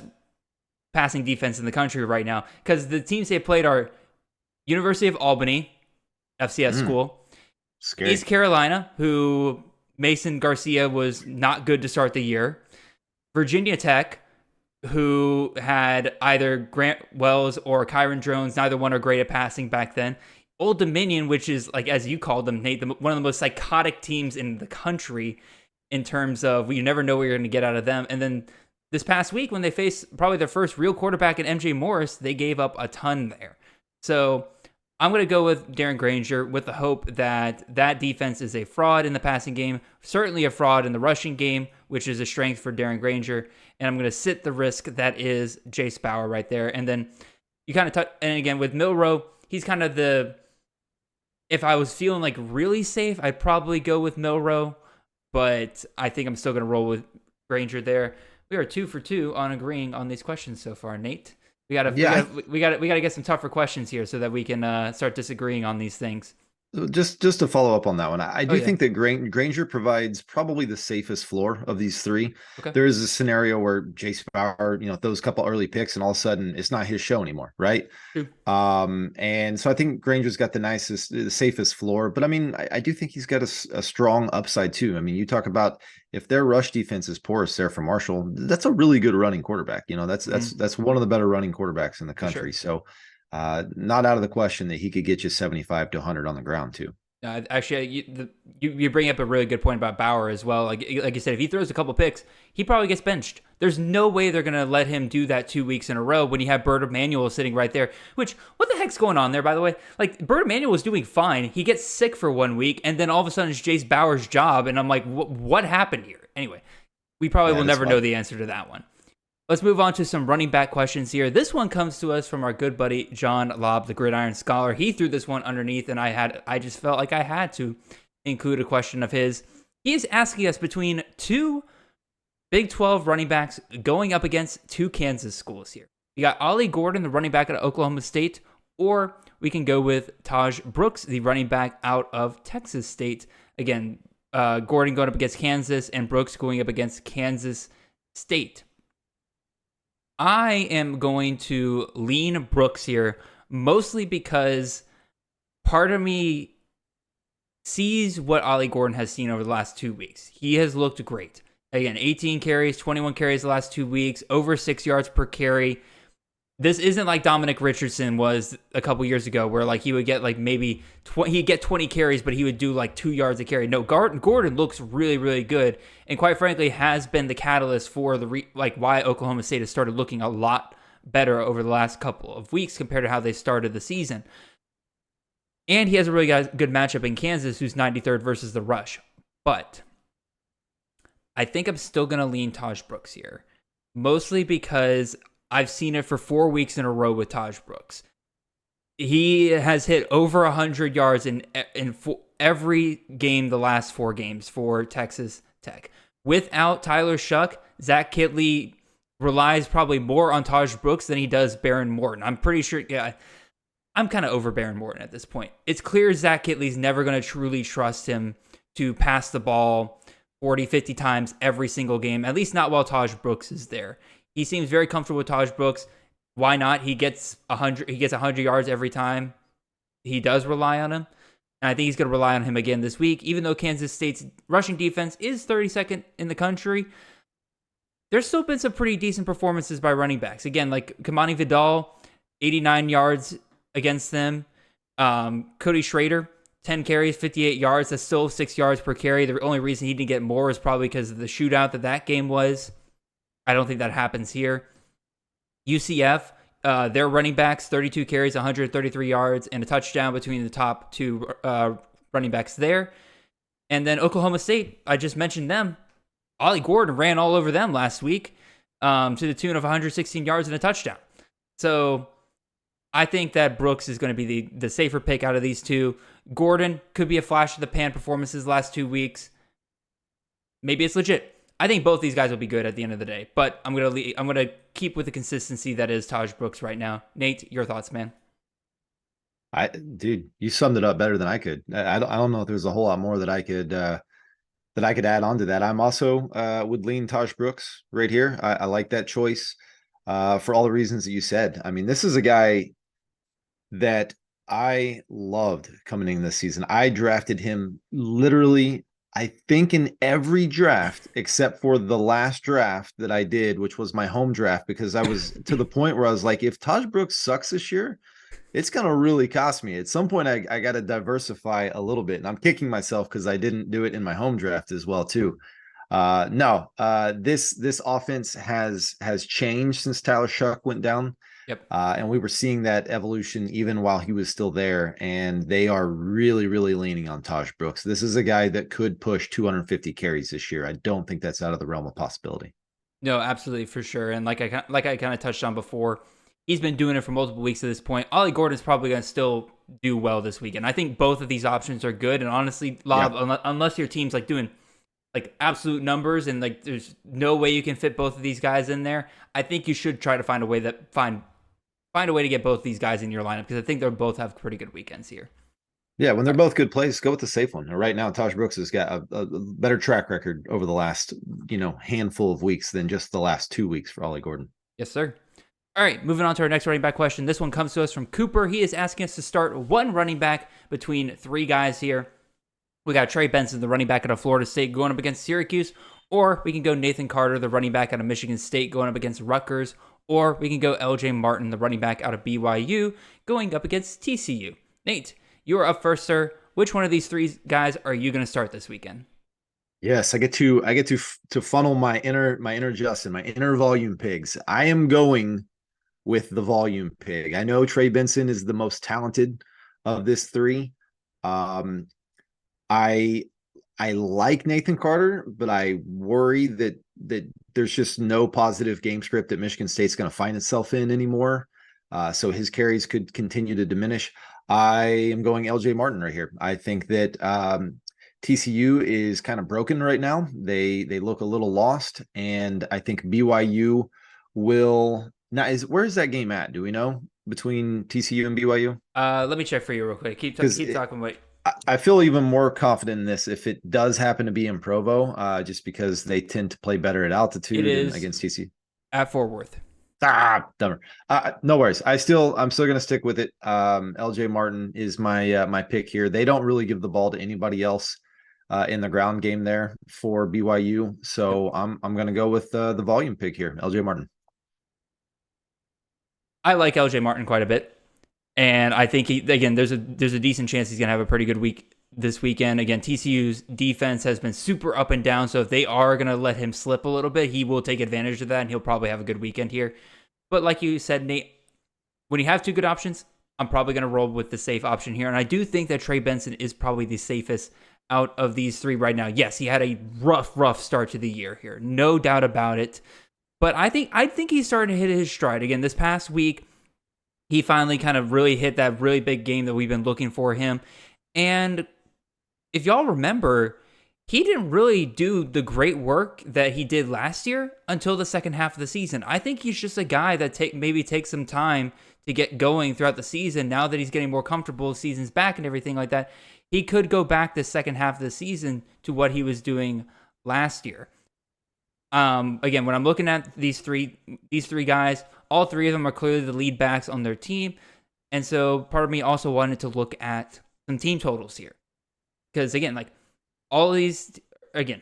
passing defense in the country right now. Because the teams they played are University of Albany, FCS school, Scary. East Carolina, who Mason Garcia was not good to start the year, Virginia Tech, who had either Grant Wells or Kyron Jones. Neither one are great at passing back then. Old Dominion, which is, as you called them, Nate, one of the most psychotic teams in the country, in terms of you never know what you're going to get out of them. And then this past week, when they faced probably their first real quarterback in MJ Morris, they gave up a ton there. So I'm going to go with Darren Granger with the hope that that defense is a fraud in the passing game, certainly a fraud in the rushing game, which is a strength for Darren Granger. And I'm going to sit the risk that is Jace Bauer right there. And then you kind of and again, with Milroe, he's kind of if I was feeling really safe, I'd probably go with Milroe. But I think I'm still going to roll with Granger there. We are 2 for 2 on agreeing on these questions so far, Nate. We gotta get some tougher questions here so that we can start disagreeing on these things. Just to follow up on that one, I Oh do yeah. think that Granger provides probably the safest floor of these three. Okay. There is a scenario where Jace Bauer, throws a couple early picks, and all of a sudden it's not his show anymore, right? True. And so I think Granger's got the safest floor, but I mean, I do think he's got a strong upside too. I mean, you talk about if their rush defense is porous there for Marshall, that's a really good running quarterback. That's one of the better running quarterbacks in the For sure. country. So not out of the question that he could get you 75 to 100 on the ground too. Actually, you bring up a really good point about Bauer as well. Like you said, if he throws a couple picks, he probably gets benched. There's no way they're going to let him do that 2 weeks in a row when you have Bert Emanuel sitting right there. Which, what the heck's going on there, by the way? Like, Bert Emanuel was doing fine. He gets sick for 1 week, and then all of a sudden it's Jace Bauer's job, and I'm like, what happened here? Anyway, we probably will never know the answer to that one. Let's move on to some running back questions here. This one comes to us from our good buddy John Lobb, the Gridiron Scholar. He threw this one underneath, and I just felt like I had to include a question of his. He is asking us between two Big 12 running backs going up against two Kansas schools here. We got Ollie Gordon, the running back out of Oklahoma State, or we can go with Taj Brooks, the running back out of Texas State. Again, Gordon going up against Kansas and Brooks going up against Kansas State. I am going to lean Brooks here, mostly because part of me sees what Ollie Gordon has seen over the last 2 weeks. He has looked great. Again, 18 carries, 21 carries the last 2 weeks, over 6 yards per carry. This isn't like Dominic Richardson was a couple years ago, where like he would get like maybe he'd get 20 carries, but he would do like 2 yards a carry. No, Gordon looks really, really good, and quite frankly, has been the catalyst for why Oklahoma State has started looking a lot better over the last couple of weeks compared to how they started the season. And he has a really good matchup in Kansas, who's 93rd versus the rush. But I think I'm still going to lean Taj Brooks here, mostly because I've seen it for 4 weeks in a row with Taj Brooks. He has hit over 100 yards in every game the last 4 games for Texas Tech. Without Tyler Shuck, Zach Kitley relies probably more on Taj Brooks than he does Baron Morton. I'm pretty sure, I'm kind of over Baron Morton at this point. It's clear Zach Kitley's never going to truly trust him to pass the ball 40, 50 times every single game, at least not while Taj Brooks is there. He seems very comfortable with Taj Brooks. Why not? He gets 100 yards every time. He does rely on him. And I think he's going to rely on him again this week. Even though Kansas State's rushing defense is 32nd in the country, there's still been some pretty decent performances by running backs. Again, like Kamani Vidal, 89 yards against them. Cody Schrader, 10 carries, 58 yards. That's still 6 yards per carry. The only reason he didn't get more is probably because of the shootout that game was. I don't think that happens here. UCF, their running backs, 32 carries, 133 yards, and a touchdown between the top two running backs there. And then Oklahoma State, I just mentioned them. Ollie Gordon ran all over them last week to the tune of 116 yards and a touchdown. So I think that Brooks is going to be the safer pick out of these two. Gordon could be a flash of the pan performance his last 2 weeks. Maybe it's legit. I think both these guys will be good at the end of the day, but I'm gonna keep with the consistency that is Taj Brooks right now. Nate, your thoughts, man? Dude, you summed it up better than I could. I don't know if there's a whole lot more that I could add on to that. I'm also would lean Taj Brooks right here. I like that choice for all the reasons that you said. I mean, this is a guy that I loved coming in this season. I drafted him literally, I think, in every draft except for the last draft that I did, which was my home draft, because I was to the point where I was like, if Taj Brooks sucks this year, it's going to really cost me. At some point, I got to diversify a little bit. And I'm kicking myself because I didn't do it in my home draft as well, too. This offense has changed since Tyler Shuck went down. Yep. And we were seeing that evolution even while he was still there. And they are really, really leaning on Taj Brooks. This is a guy that could push 250 carries this year. I don't think that's out of the realm of possibility. No, absolutely, for sure. And like I kind of touched on before, he's been doing it for multiple weeks at this point. Ollie Gordon's probably going to still do well this weekend. I think both of these options are good. And honestly, unless your team's like doing like absolute numbers and like there's no way you can fit both of these guys in there, I think you should try to find a way to get both these guys in your lineup, because I think they'll both have pretty good weekends here. Yeah, when they're both good plays, go with the safe one. Right now, Taj Brooks has got a better track record over the last, handful of weeks than just the last 2 weeks for Ollie Gordon. Yes, sir. All right, moving on to our next running back question. This one comes to us from Cooper. He is asking us to start one running back between three guys here. We got Trey Benson, the running back out of Florida State, going up against Syracuse, or we can go Nathan Carter, the running back out of Michigan State, going up against Rutgers, or we can go LJ Martin, the running back out of BYU, going up against TCU. Nate, you are up first, sir. Which one of these three guys are you going to start this weekend? Yes, I get to funnel my inner Justin, my inner volume pigs. I am going with the volume pig. I know Trey Benson is the most talented of this three. I I like Nathan Carter, but I worry that there's just no positive game script that Michigan State's going to find itself in anymore. So his carries could continue to diminish. I am going LJ Martin right here. I think that TCU is kind of broken right now. They look a little lost, and I think BYU will now. Where is that game at? Do we know between TCU and BYU? Let me check for you real quick. Keep talking. Wait. I feel even more confident in this if it does happen to be in Provo, just because they tend to play better at altitude and against TCU. At Fort Worth. Dumber. No worries. I'm still going to stick with it. LJ Martin is my pick here. They don't really give the ball to anybody else in the ground game there for BYU, so I'm going to go with the volume pick here, LJ Martin. I like LJ Martin quite a bit. And I think there's a decent chance he's gonna have a pretty good week this weekend. Again, TCU's defense has been super up and down, so if they are gonna let him slip a little bit, he will take advantage of that, and he'll probably have a good weekend here. But like you said, Nate, when you have two good options, I'm probably gonna roll with the safe option here, and I do think that Trey Benson is probably the safest out of these three right now. Yes, he had a rough start to the year here, no doubt about it. But I think he's starting to hit his stride again this past week. He finally kind of really hit that really big game that we've been looking for him. And if y'all remember, he didn't really do the great work that he did last year until the second half of the season. I think he's just a guy that maybe takes some time to get going throughout the season. Now that he's getting more comfortable, season's back and everything like that, he could go back the second half of the season to what he was doing last year. Again, when I'm looking at these three guys, all three of them are clearly the lead backs on their team. And so part of me also wanted to look at some team totals here. Because again, like all of these, again,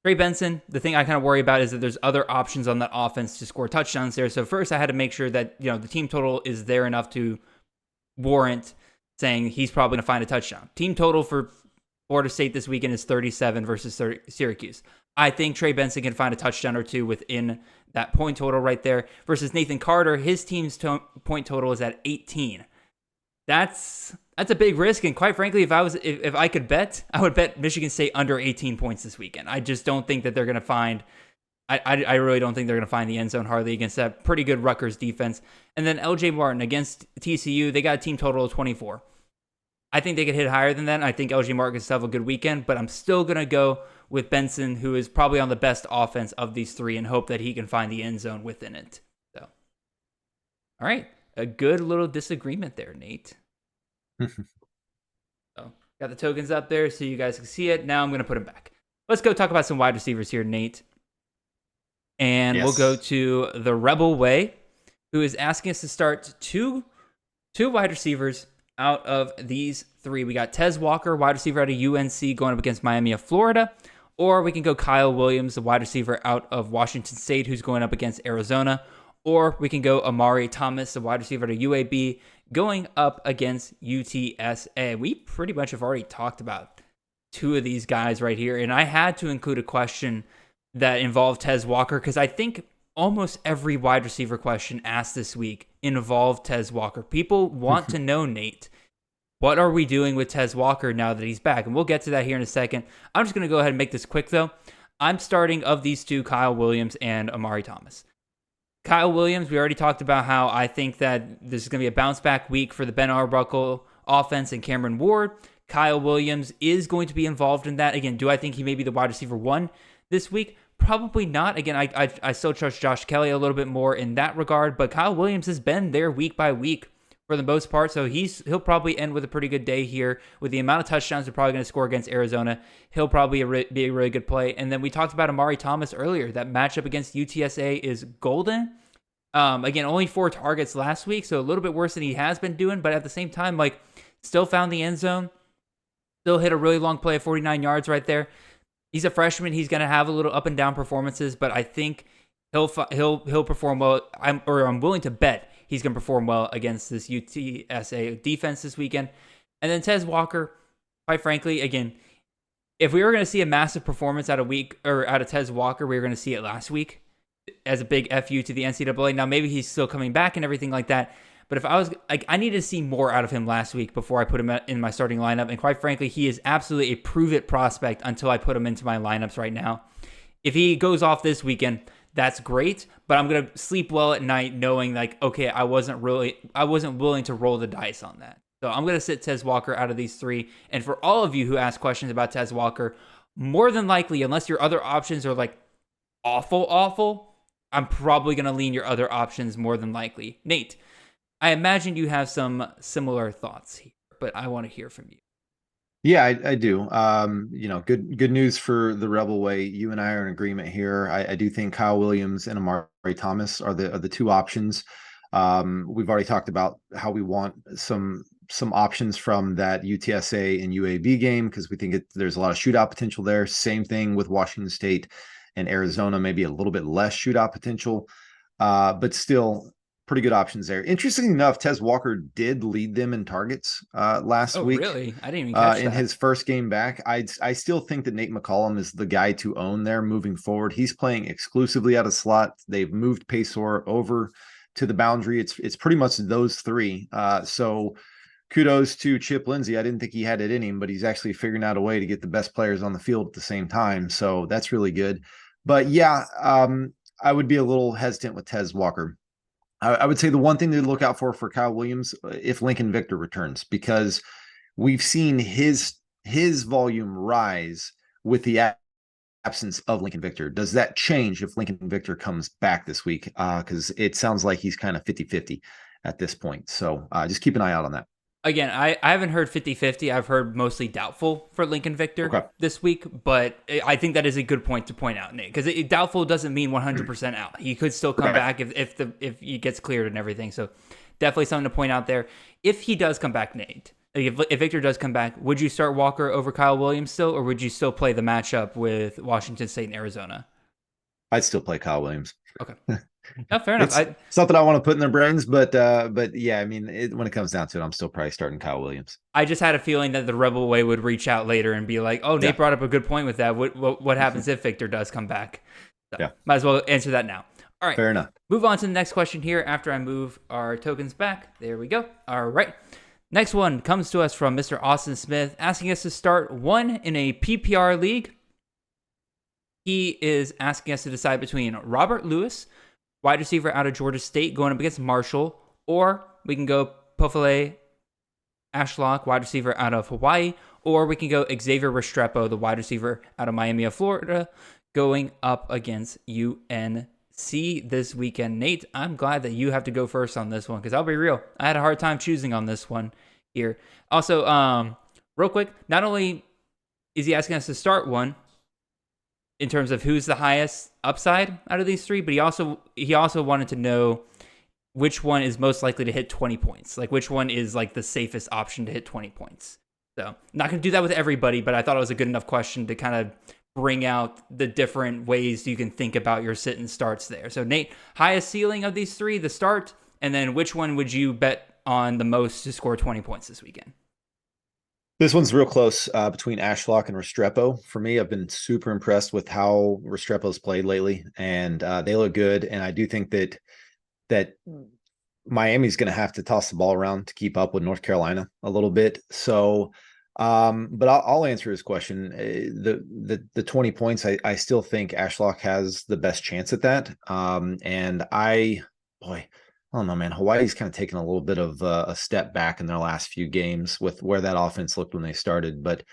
Trey Benson, the thing I kind of worry about is that there's other options on that offense to score touchdowns there. So first I had to make sure that, the team total is there enough to warrant saying he's probably going to find a touchdown. Team total for Florida State this weekend is 37 versus Syracuse. I think Trey Benson can find a touchdown or two within that point total right there. Versus Nathan Carter, his team's point total is at 18. That's a big risk, and quite frankly, if I could bet, I would bet Michigan State under 18 points this weekend. I just don't think that they're going to find. I really don't think they're going to find the end zone hardly against that pretty good Rutgers defense. And then LJ Martin against TCU, they got a team total of 24. I think they could hit higher than that. I think LJ Martin could have a good weekend, but I'm still going to go with Benson, who is probably on the best offense of these three, and hope that he can find the end zone within it. So, all right. A good little disagreement there, Nate. So, got the tokens up there so you guys can see it. Now I'm going to put them back. Let's go talk about some wide receivers here, Nate. And We'll go to the Rebel Way, who is asking us to start two wide receivers out of these three. We got Tez Walker, wide receiver out of UNC, going up against Miami of Florida. Or we can go Kyle Williams, the wide receiver out of Washington State, who's going up against Arizona. Or we can go Amari Thomas, the wide receiver out of UAB, going up against UTSA. We pretty much have already talked about two of these guys right here. And I had to include a question that involved Tez Walker because I think almost every wide receiver question asked this week involved Tez Walker. People want to know, Nate, what are we doing with Tez Walker now that he's back? And we'll get to that here in a second. I'm just going to go ahead and make this quick, though. I'm starting of these two, Kyle Williams and Amari Thomas. Kyle Williams, we already talked about how I think that this is going to be a bounce-back week for the Ben Arbuckle offense and Cameron Ward. Kyle Williams is going to be involved in that. Again, do I think he may be the wide receiver one this week? Probably not. Again, I still trust Josh Kelly a little bit more in that regard, but Kyle Williams has been there week by week for the most part. So he'll probably end with a pretty good day here with the amount of touchdowns they're probably going to score against Arizona. He'll probably be a really good play. And then we talked about Amari Thomas earlier. That matchup against UTSA is golden. Again, only 4 targets last week, so a little bit worse than he has been doing. But at the same time, like, still found the end zone. Still hit a really long play of 49 yards right there. He's a freshman. He's going to have a little up and down performances, but I think he'll perform well. I'm willing to bet he's going to perform well against this UTSA defense this weekend. And then Tez Walker, quite frankly, again, if we were going to see a massive performance out of Tez Walker, we were going to see it last week as a big FU to the NCAA. Now, maybe he's still coming back and everything like that. But if I was like, I needed to see more out of him last week before I put him in my starting lineup. And quite frankly, he is absolutely a prove-it prospect until I put him into my lineups right now. If he goes off this weekend, that's great. But I'm gonna sleep well at night knowing like, okay, I wasn't willing to roll the dice on that. So I'm gonna sit Tez Walker out of these 3. And for all of you who ask questions about Tez Walker, more than likely, unless your other options are like awful, I'm probably gonna lean your other options more than likely. Nate, I imagine you have some similar thoughts here, but I want to hear from you. Yeah, I do. Good news for the Rebel Way. You and I are in agreement here. I do think Kyle Williams and Amari Thomas are the 2 options. We've already talked about how we want some options from that UTSA and UAB game because we think there's a lot of shootout potential there. Same thing with Washington State and Arizona, maybe a little bit less shootout potential, but still pretty good options there. Interestingly enough, Tez Walker did lead them in targets last week. Oh, really? I didn't even catch that. In his first game back. I still think that Nate McCollum is the guy to own there moving forward. He's playing exclusively out of slot. They've moved Paysor over to the boundary. It's pretty much those 3. So kudos to Chip Lindsey. I didn't think he had it in him, but he's actually figuring out a way to get the best players on the field at the same time. So that's really good. But yeah, I would be a little hesitant with Tez Walker. I would say the one thing to look out for Kyle Williams, if Lincoln Victor returns, because we've seen his volume rise with the absence of Lincoln Victor. Does that change if Lincoln Victor comes back this week? Because it sounds like he's kind of 50-50 at this point. So just keep an eye out on that. Again, I haven't heard 50-50. I've heard mostly doubtful for Lincoln Victor this week, but I think that is a good point to point out, Nate, because doubtful doesn't mean 100% out. He could still come back if he gets cleared and everything. So definitely something to point out there. If he does come back, Nate, if Victor does come back, would you start Walker over Kyle Williams still, or would you still play the matchup with Washington State and Arizona? I'd still play Kyle Williams. Okay. No, fair enough. It's something I want to put in their brains, but yeah, I mean, when it comes down to it, I'm still probably starting Kyle Williams. I just had a feeling that the Rebel Way would reach out later and be like, "Oh, Nate brought up a good point with that. What happens if Victor does come back?" So, might as well answer that now. All right, fair enough. Move on to the next question here. After I move our tokens back, there we go. All right, next one comes to us from Mr. Austin Smith, asking us to start one in a PPR league. He is asking us to decide between Robert Lewis, wide receiver out of Georgia State, going up against Marshall, or we can go Pofele Ashlock, wide receiver out of Hawaii, or we can go Xavier Restrepo, the wide receiver out of Miami of Florida, going up against UNC this weekend. Nate, I'm glad that you have to go first on this one because I'll be real, I had a hard time choosing on this one here. Also, real quick, not only is he asking us to start one in terms of who's the highest upside out of these 3, but he also wanted to know which one is most likely to hit 20 points. Like which one is like the safest option to hit 20 points. So not going to do that with everybody, but I thought it was a good enough question to kind of bring out the different ways you can think about your sit and starts there. So Nate, highest ceiling of these 3, the start, and then which one would you bet on the most to score 20 points this weekend? This one's real close between Ashlock and Restrepo. For me, I've been super impressed with how Restrepo's played lately, and they look good. And I do think that Miami's going to have to toss the ball around to keep up with North Carolina a little bit. So, but I'll answer his question. The 20 points, I still think Ashlock has the best chance at that. And I don't know, man. Hawaii's kind of taken a little bit of a step back in their last few games with where that offense looked when they started. But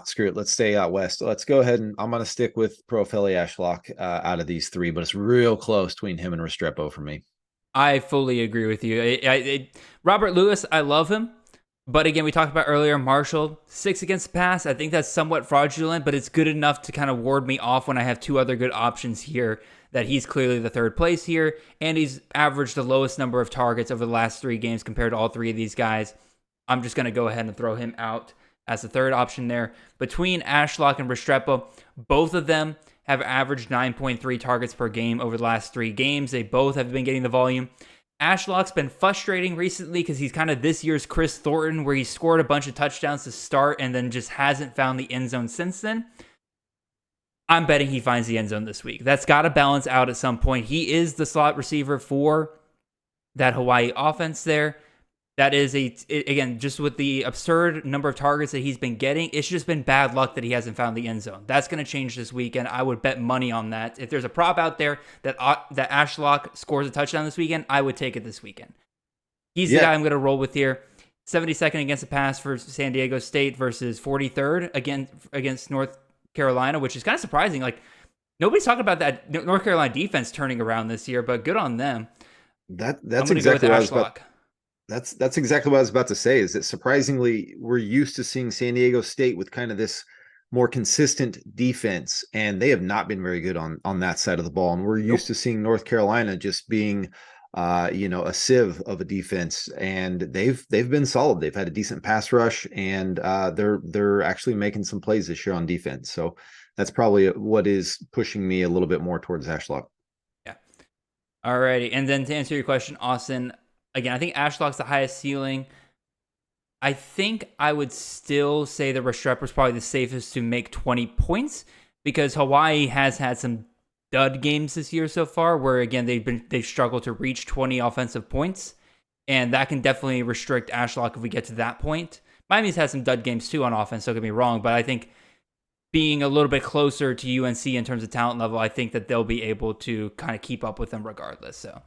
screw it. Let's stay out west. Let's go ahead and I'm going to stick with Pofele Ashlock out of these 3, but it's real close between him and Restrepo for me. I fully agree with you. Robert Lewis, I love him. But again, we talked about earlier, Marshall, 6 against the pass. I think that's somewhat fraudulent, but it's good enough to kind of ward me off when I have two other good options here, that he's clearly the third place here, and he's averaged the lowest number of targets over the last 3 games compared to all 3 of these guys. I'm just going to go ahead and throw him out as the third option there. Between Ashlock and Restrepo, both of them have averaged 9.3 targets per game over the last 3 games. They both have been getting the volume. Ashlock's been frustrating recently because he's kind of this year's Chris Thornton, where he scored a bunch of touchdowns to start and then just hasn't found the end zone since then. I'm betting he finds the end zone this week. That's got to balance out at some point. He is the slot receiver for that Hawaii offense there. That is again, just with the absurd number of targets that he's been getting, it's just been bad luck that he hasn't found the end zone. That's going to change this weekend. I would bet money on that. If there's a prop out there that Ashlock scores a touchdown this weekend, I would take it this weekend. He's the guy I'm going to roll with here. 72nd against the pass for San Diego State versus 43rd against North Carolina, which is kind of surprising. Like, nobody's talking about that North Carolina defense turning around this year, but good on them. That's exactly what That's exactly what I was about to say, is that surprisingly, we're used to seeing San Diego State with kind of this more consistent defense, and they have not been very good on that side of the ball. And we're used to seeing North Carolina just being, a sieve of a defense, and they've been solid. They've had a decent pass rush, and they're actually making some plays this year on defense. So that's probably what is pushing me a little bit more towards Ashlock. Yeah. Alrighty, and then to answer your question, Austin. Again, I think Ashlock's the highest ceiling. I think I would still say that Restrepo's probably the safest to make 20 points, because Hawaii has had some dud games this year so far, where again they've struggled to reach 20 offensive points, and that can definitely restrict Ashlock if we get to that point. Miami's had some dud games too on offense, don't get me wrong, but I think being a little bit closer to UNC in terms of talent level, I think that they'll be able to kind of keep up with them regardless. So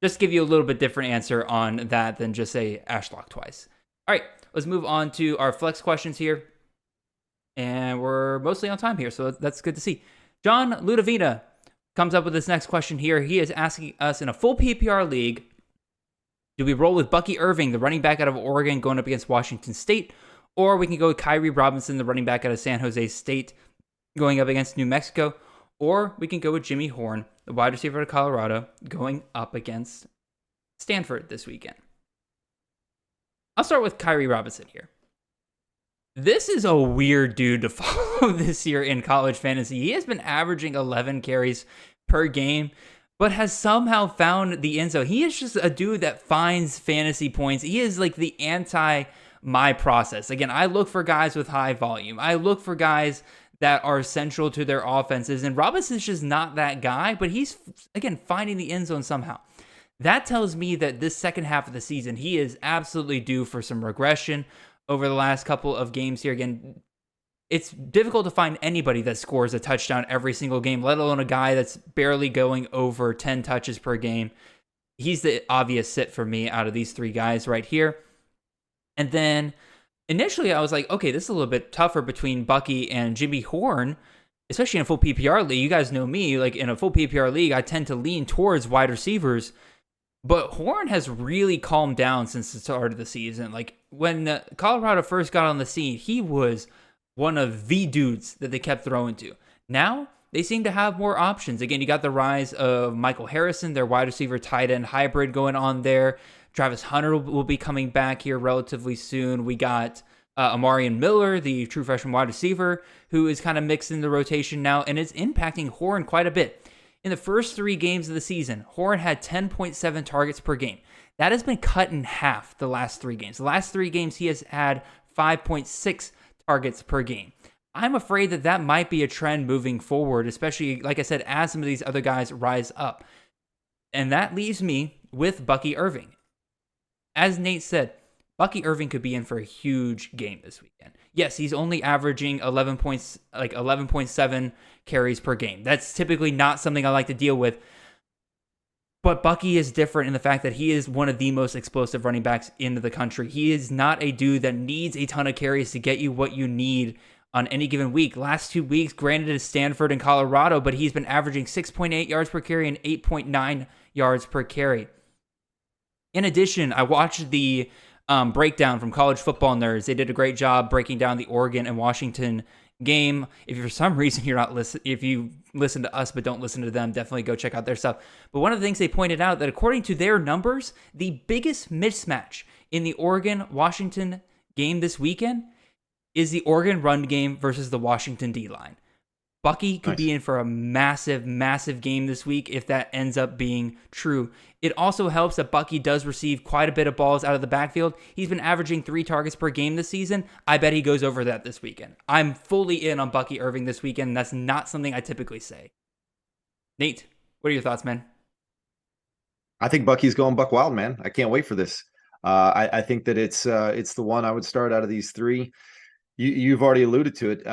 just give you a little bit different answer on that than just say Ashlock twice. All right, let's move on to our flex questions here. And we're mostly on time here, so that's good to see. John Ludovina comes up with this next question here. He is asking us, in a full PPR league, do we roll with Bucky Irving, the running back out of Oregon, going up against Washington State? Or we can go with Kyrie Robinson, the running back out of San Jose State, going up against New Mexico? Or we can go with Jimmy Horn, the wide receiver of Colorado, going up against Stanford this weekend. I'll start with Kyrie Robinson here. This is a weird dude to follow this year in college fantasy. He has been averaging 11 carries per game, but has somehow found the end zone. He is just a dude that finds fantasy points. He is like the my process. Again, I look for guys with high volume. I look for guys that are central to their offenses, and Robinson's just not that guy, but he's, again, finding the end zone somehow. That tells me that this second half of the season, he is absolutely due for some regression over the last couple of games here. Again, it's difficult to find anybody that scores a touchdown every single game, let alone a guy that's barely going over 10 touches per game. He's the obvious sit for me out of these 3 guys right here. And then initially I was like, okay, this is a little bit tougher between Bucky and Jimmy Horn, especially in a full PPR league. You guys know me, like in a full PPR league, I tend to lean towards wide receivers. But Horn has really calmed down since the start of the season. Like, when Colorado first got on the scene, he was one of the dudes that they kept throwing to. Now, they seem to have more options. Again, you got the rise of Michael Harrison, their wide receiver tight end hybrid going on there. Travis Hunter will be coming back here relatively soon. We got Amarian Miller, the true freshman wide receiver, who is kind of mixed in the rotation now, and it's impacting Horn quite a bit. In the first 3 games of the season, Horn had 10.7 targets per game. That has been cut in half the last 3 games. The last 3 games, he has had 5.6 targets per game. I'm afraid that might be a trend moving forward, especially, like I said, as some of these other guys rise up. And that leaves me with Bucky Irving. As Nate said, Bucky Irving could be in for a huge game this weekend. Yes, he's only averaging 11.7 carries per game. That's typically not something I like to deal with. But Bucky is different in the fact that he is one of the most explosive running backs in the country. He is not a dude that needs a ton of carries to get you what you need on any given week. Last 2 weeks, granted, it's Stanford and Colorado, but he's been averaging 6.8 yards per carry and 8.9 yards per carry. In addition, I watched the breakdown from College Football Nerds. They did a great job breaking down the Oregon and Washington game. If for some reason you're not if you listen to us but don't listen to them, definitely go check out their stuff. But one of the things they pointed out that according to their numbers, the biggest mismatch in the Oregon-Washington game this weekend is the Oregon run game versus the Washington D-line. Bucky could be in for a massive, massive game this week if that ends up being true. It also helps that Bucky does receive quite a bit of balls out of the backfield. He's been averaging 3 targets per game this season. I bet he goes over that this weekend. I'm fully in on Bucky Irving this weekend, and that's not something I typically say. Nate, what are your thoughts, man? I think Bucky's going buck wild, man. I can't wait for this. I think that it's the one I would start out of these 3. You've already alluded to it.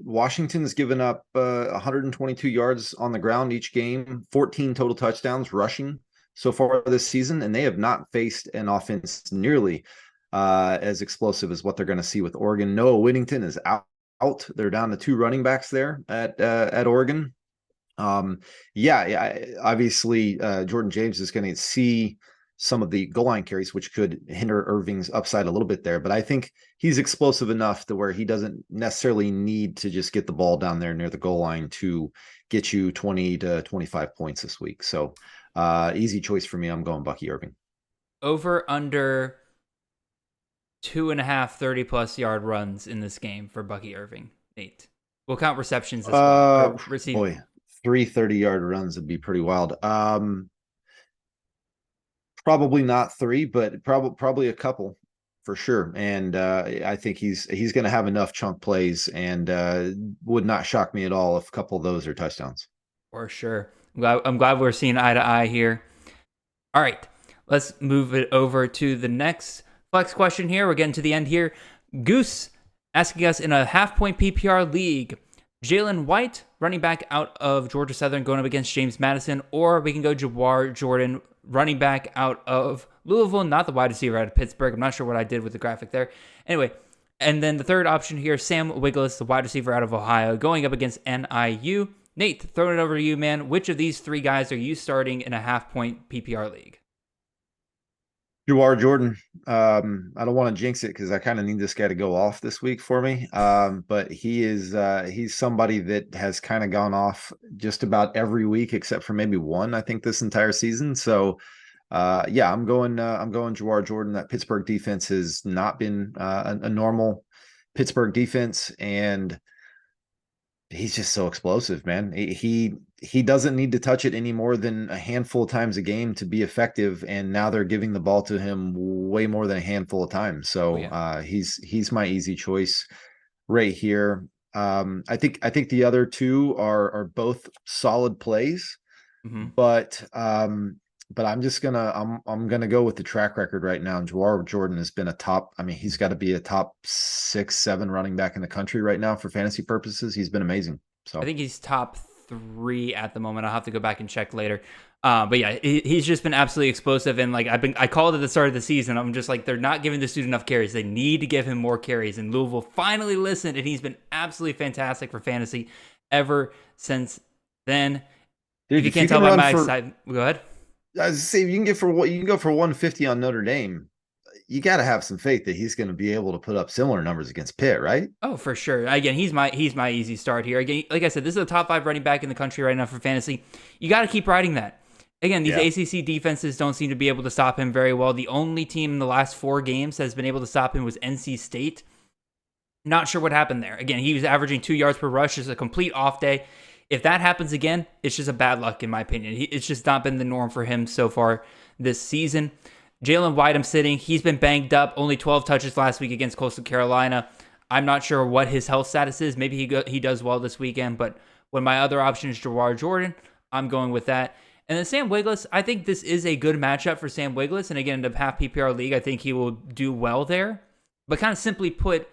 Washington's given up 122 yards on the ground each game, 14 total touchdowns rushing so far this season, and they have not faced an offense nearly as explosive as what they're going to see with Oregon. Noah Whittington is out. They're down to 2 running backs there at Oregon. Obviously, Jordan James is going to see some of the goal line carries, which could hinder Irving's upside a little bit there. But I think he's explosive enough to where he doesn't necessarily need to just get the ball down there near the goal line to get you 20 to 25 points this week. So easy choice for me. I'm going Bucky Irving. Over under 2.5 30+ yard runs in this game for Bucky Irving. Nate, we'll count receptions as well. Boy, 3 30-yard runs would be pretty wild. Probably not 3, but probably a couple for sure. And I think he's going to have enough chunk plays, and would not shock me at all if a couple of those are touchdowns. For sure. I'm glad we're seeing eye to eye here. All right, let's move it over to the next flex question here. We're getting to the end here. Goose asking us in a half-point PPR league, Jalen White, running back out of Georgia Southern, going up against James Madison, or we can go Jawar Jordan, running back out of Louisville, not the wide receiver out of Pittsburgh. I'm not sure what I did with the graphic there. Anyway, and then the third option here, Sam Wiggless, the wide receiver out of Ohio, going up against NIU. Nate, throwing it over to you, man. Which of these 3 guys are you starting in a half-point PPR league? Jawar Jordan. I don't want to jinx it because I kind of need this guy to go off this week for me. But he's somebody that has kind of gone off just about every week except for maybe one, I think, this entire season. So I'm going Jawar Jordan. That Pittsburgh defense has not been a normal Pittsburgh defense, and he's just so explosive, man. He doesn't need to touch it any more than a handful of times a game to be effective, and now they're giving the ball to him way more than a handful of times. So he's my easy choice right here. I think the other 2 are both solid plays, but I'm gonna go with the track record right now. And Jawar Jordan has been he's got to be a top 6, 7 running back in the country right now for fantasy purposes. He's been amazing. So I think he's top 3 at the moment. I'll have to go back and check later. But yeah, he's just been absolutely explosive. And like I called at the start of the season, I'm just like, they're not giving this dude enough carries. They need to give him more carries. And Louisville finally listened, and he's been absolutely fantastic for fantasy ever since then. Dude, if you can't tell by my excitement, go ahead. I was say you can go for 150 on Notre Dame. You got to have some faith that he's going to be able to put up similar numbers against Pitt, right? Oh, for sure. Again, he's my easy start here. Again, like I said, this is a top 5 running back in the country right now for fantasy. You got to keep riding that. Again, these ACC defenses don't seem to be able to stop him very well. The only team in the last 4 games that has been able to stop him was NC State. Not sure what happened there. Again, he was averaging 2 yards per rush. It's a complete off day. If that happens again, it's just a bad luck in my opinion. It's just not been the norm for him so far this season. Jalen White, I'm sitting. He's been banged up. Only 12 touches last week against Coastal Carolina. I'm not sure what his health status is. Maybe he does well this weekend. But when my other option is Jawar Jordan, I'm going with that. And then Sam Wiggless, I think this is a good matchup for Sam Wiggless. And again, in the half PPR league, I think he will do well there. But kind of simply put,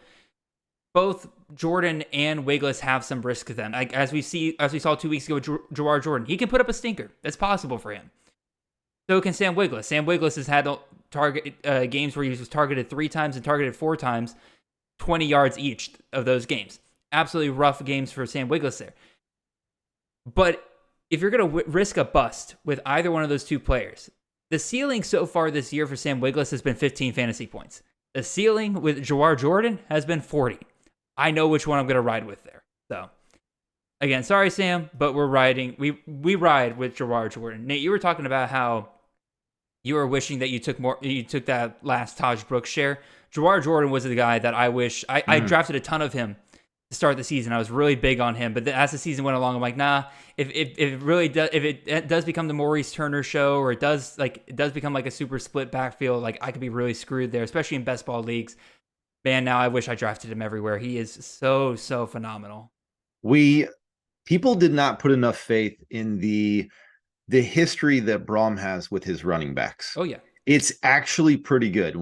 both Jordan and Wiggless have some risk to them. Like as we saw 2 weeks ago with Jawar Jordan, he can put up a stinker. That's possible for him. So can Sam Wiggless. Sam Wiggless has had games where he was targeted 3 times and targeted 4 times, 20 yards each of those games. Absolutely rough games for Sam Wiggless there. But if you're going to risk a bust with either one of those two players, the ceiling so far this year for Sam Wiglusz has been 15 fantasy points. The ceiling with Jawar Jordan has been 40. I know which one I'm going to ride with there. So, again, sorry, Sam, but we're riding. We ride with Jawar Jordan. Nate, you were talking about how you were wishing that you took that last Taj Brooks share. Jawar Jordan was the guy that I wish I drafted a ton of him to start the season. I was really big on him, but as the season went along, I'm like, nah. If it does become the Maurice Turner show, or it does become like a super split backfield, like I could be really screwed there, especially in best ball leagues. Man, now I wish I drafted him everywhere. He is so phenomenal. People did not put enough faith in the history that Braum has with his running backs. Oh yeah. It's actually pretty good.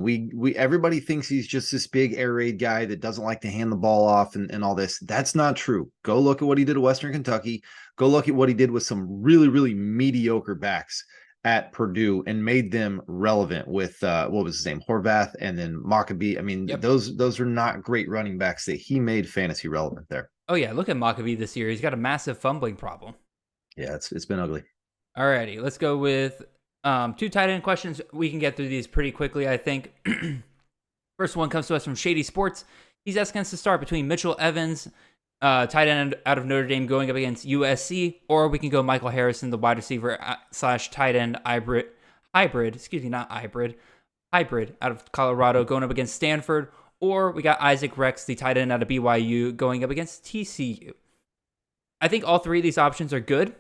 Everybody thinks he's just this big air raid guy that doesn't like to hand the ball off and all this. That's not true. Go look at what he did at Western Kentucky. Go look at what he did with some really, really mediocre backs at Purdue and made them relevant with what was his name? Horvath and then Maccabee. I mean, Yep. those are not great running backs that he made fantasy relevant there. Oh yeah, look at Maccabee this year. He's got a massive fumbling problem. Yeah, it's been ugly. Alrighty, let's go with two tight end questions. We can get through these pretty quickly, I think. First one comes to us from Shady Sports. He's asking us to start between Mitchell Evans, tight end out of Notre Dame, going up against USC, or we can go Michael Harrison, the wide receiver / tight end hybrid out of Colorado, going up against Stanford, or we got Isaac Rex, the tight end out of BYU, going up against TCU. I think all three of these options are good.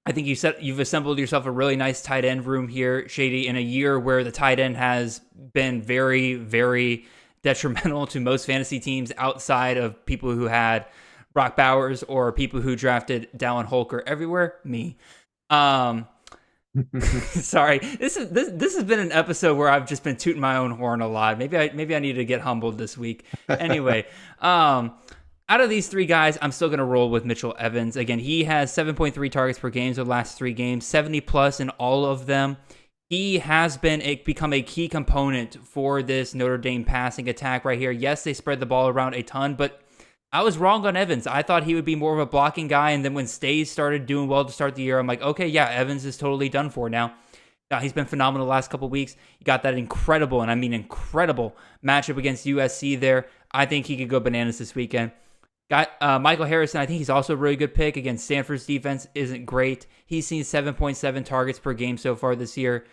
I think you've assembled yourself a really nice tight end room here, Shady, in a year where the tight end has been very, very detrimental to most fantasy teams outside of people who had Brock Bowers or people who drafted Dallin Holker everywhere. Me. Sorry, this has been an episode where I've just been tooting my own horn a lot. Maybe I need to get humbled this week. Anyway, out of these three guys, I'm still going to roll with Mitchell Evans. Again, he has 7.3 targets per game for the last 3 games, 70 plus in all of them. He has become a key component for this Notre Dame passing attack right here. Yes, they spread the ball around a ton, but I was wrong on Evans. I thought he would be more of a blocking guy, and then when Stays started doing well to start the year, I'm like, okay, yeah, Evans is totally done for now. Now, he's been phenomenal the last couple weeks. He got that incredible, and I mean incredible, matchup against USC there. I think he could go bananas this weekend. Got Michael Harrison. I think he's also a really good pick. Again, Stanford's defense isn't great. He's seen 7.7 targets per game so far this year,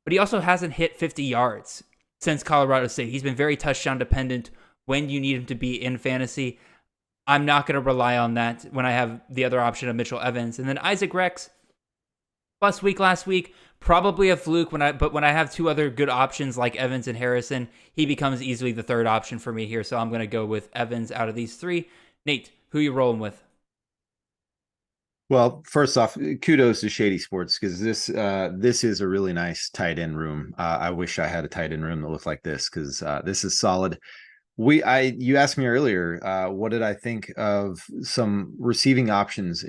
but he also hasn't hit 50 yards since Colorado State. He's been very touchdown dependent when you need him to be in fantasy. I'm not going to rely on that when I have the other option of Mitchell Evans. And then Isaac Rex, bust week last week, probably a fluke. When I have two other good options like Evans and Harrison, he becomes easily the third option for me here. So I'm going to go with Evans out of these three. Nate, who are you rolling with? Well, first off, kudos to Shady Sports because this is a really nice tight end room. I wish I had a tight end room that looked like this because this is solid. You asked me earlier, what did I think of some receiving options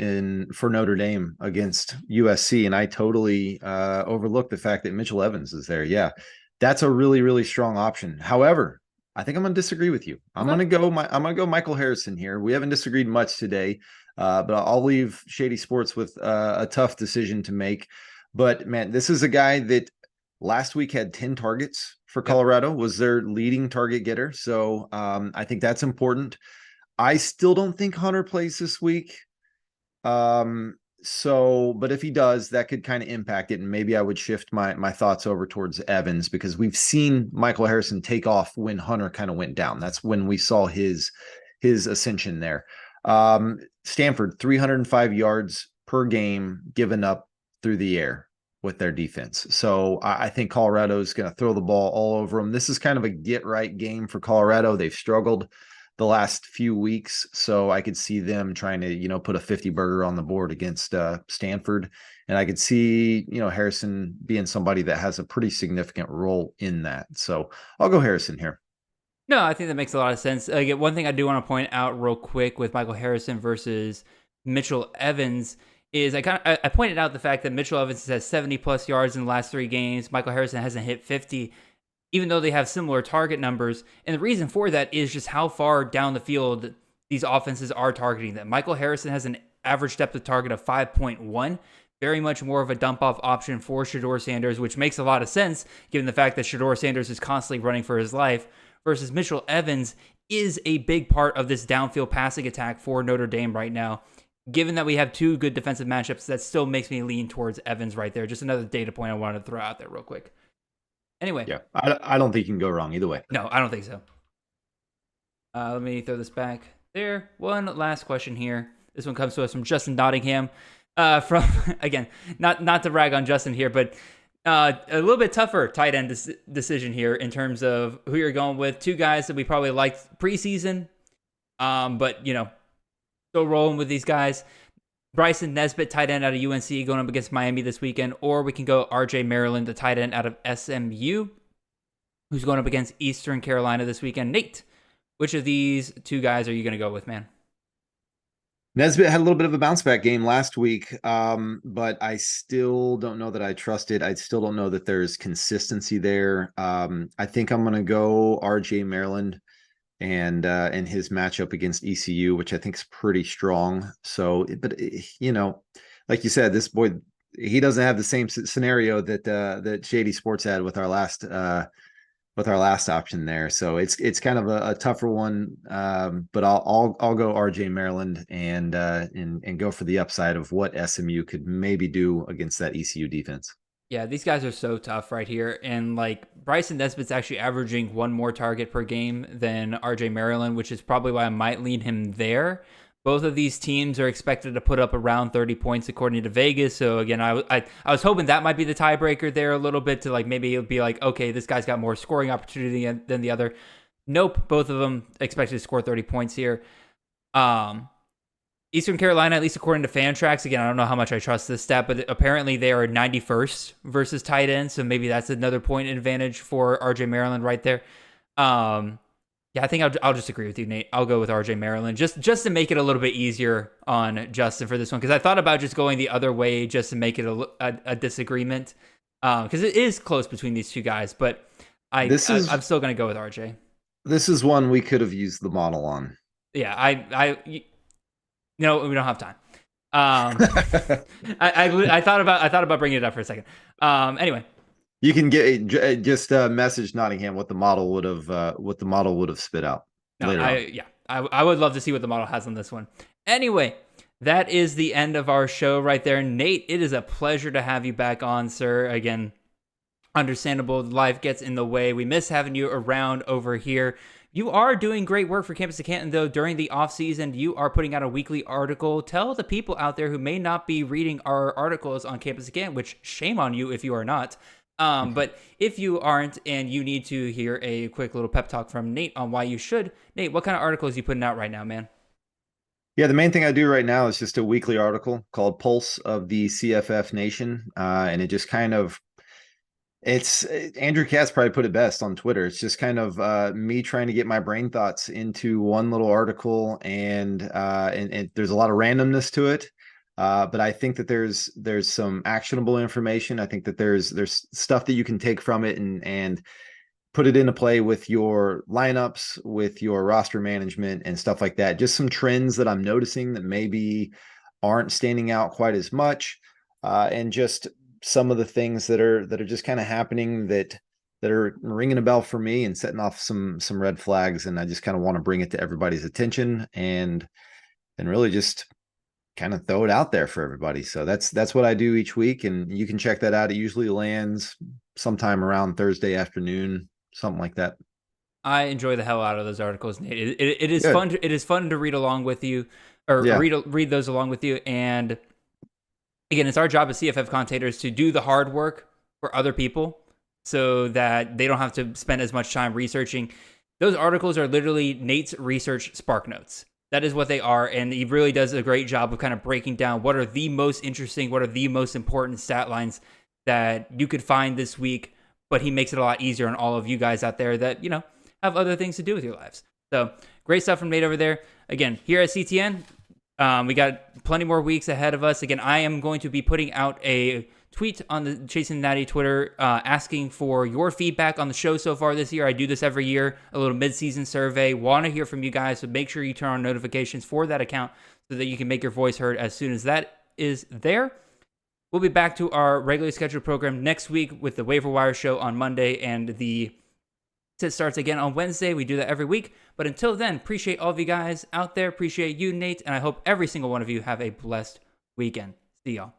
for Notre Dame against USC, and I totally overlooked the fact that Mitchell Evans is there. Yeah, that's a really, really strong option. However, I think I'm going to disagree with you. I'm going to go Michael Harrison here. We haven't disagreed much today, but I'll leave Shady Sports with a tough decision to make. But man, this is a guy that last week had 10 targets for Colorado, was their leading target getter. So I think that's important. I still don't think Hunter plays this week. But if he does, that could kind of impact it. And maybe I would shift my thoughts over towards Evans because we've seen Michael Harrison take off when Hunter kind of went down. That's when we saw his ascension there. Stanford, 305 yards per game given up through the air with their defense. So I think Colorado is going to throw the ball all over them. This is kind of a get right game for Colorado. They've struggled the last few weeks. So I could see them trying to, put a 50 burger on the board against Stanford. And I could see, Harrison being somebody that has a pretty significant role in that. So I'll go Harrison here. No, I think that makes a lot of sense. Again, one thing I do want to point out real quick with Michael Harrison versus Mitchell Evans is I pointed out the fact that Mitchell Evans has 70 plus yards in the last 3 games. Michael Harrison hasn't hit 50, even though they have similar target numbers. And the reason for that is just how far down the field these offenses are targeting them. Michael Harrison has an average depth of target of 5.1. Very much more of a dump-off option for Shedeur Sanders, which makes a lot of sense given the fact that Shedeur Sanders is constantly running for his life, versus Mitchell Evans is a big part of this downfield passing attack for Notre Dame right now. Given that we have two good defensive matchups, that still makes me lean towards Evans right there. Just another data point I wanted to throw out there real quick. Anyway. Yeah, I don't think you can go wrong either way. No, I don't think so. Let me throw this back there. One last question here. This one comes to us from Justin Nottingham. From again, not to rag on Justin here, but a little bit tougher tight end decision here in terms of who you're going with. Two guys that we probably liked preseason, but still rolling with these guys. Bryson Nesbitt, tight end out of UNC, going up against Miami this weekend, or we can go RJ Maryland, the tight end out of SMU, who's going up against Eastern Carolina this weekend. Nate, which of these two guys are you going to go with, man? Nesbitt had a little bit of a bounce back game last week, but I still don't know that I trust it. I still don't know that there's consistency there. I think I'm going to go RJ Maryland and his matchup against ECU, which I think is pretty strong. So, but like you said, this boy, he doesn't have the same scenario that Shady Sports had with our last option there. So it's kind of a tougher one. But I'll go RJ Maryland and go for the upside of what SMU could maybe do against that ECU defense. Yeah, these guys are so tough right here. And Bryson Nesbitt's actually averaging one more target per game than RJ Maryland, which is probably why I might lean him there. Both of these teams are expected to put up around 30 points according to Vegas. So again, I was hoping that might be the tiebreaker there a little bit to maybe it would be okay, this guy's got more scoring opportunity than the other. Nope, both of them expected to score 30 points here. Eastern Carolina, at least according to Fantrax, again, I don't know how much I trust this stat, but apparently they are 91st versus tight end, so maybe that's another point advantage for RJ Maryland right there. Yeah, I think I'll just agree with you, Nate. I'll go with RJ Maryland just to make it a little bit easier on Justin for this one, because I thought about just going the other way just to make it a disagreement, because it is close between these two guys, but I'm still going to go with RJ. This is one we could have used the model on. Yeah, no, we don't have time. I thought about bringing it up for a second. Anyway, you can just message Nottingham what the model would have spit out. Later on. I would love to see what the model has on this one. Anyway, that is the end of our show right there. Nate, it is a pleasure to have you back on, sir. Again, understandable, life gets in the way. We miss having you around over here. You are doing great work for Campus of Canton, though. During the off-season, you are putting out a weekly article. Tell the people out there who may not be reading our articles on Campus of Canton, which shame on you if you are not. But if you aren't and you need to hear a quick little pep talk from Nate on why you should, Nate, what kind of articles are you putting out right now, man? Yeah, the main thing I do right now is just a weekly article called Pulse of the CFF Nation. And it just kind of, it's Andrew Katz probably put it best on Twitter. It's just kind of me trying to get my brain thoughts into one little article, and there's a lot of randomness to it. But I think that there's some actionable information. I think that there's stuff that you can take from it and put it into play with your lineups, with your roster management and stuff like that. Just some trends that I'm noticing that maybe aren't standing out quite as much, and just some of the things that are just kind of happening that are ringing a bell for me and setting off some red flags. And I just kind of want to bring it to everybody's attention and really just kind of throw it out there for everybody. So that's what I do each week. And you can check that out. It usually lands sometime around Thursday afternoon, something like that. I enjoy the hell out of those articles, Nate. It is Good. fun. It is fun to read along with you, or read those along with you. And again, it's our job as CFF commentators to do the hard work for other people so that they don't have to spend as much time researching. Those articles are literally Nate's research spark notes. That is what they are, and he really does a great job of kind of breaking down what are the most interesting, what are the most important stat lines that you could find this week, but he makes it a lot easier on all of you guys out there that, have other things to do with your lives. So, great stuff from Nate over there. Again, here at CTN, we got plenty more weeks ahead of us. Again, I am going to be putting out a tweet on the Chasing Natty Twitter asking for your feedback on the show so far this year. I do this every year, a little mid-season survey. Want to hear from you guys, so make sure you turn on notifications for that account so that you can make your voice heard as soon as that is there. We'll be back to our regularly scheduled program next week with the Waiver Wire show on Monday, and the Sit starts again on Wednesday. We do that every week. But until then, appreciate all of you guys out there. Appreciate you, Nate. And I hope every single one of you have a blessed weekend. See y'all.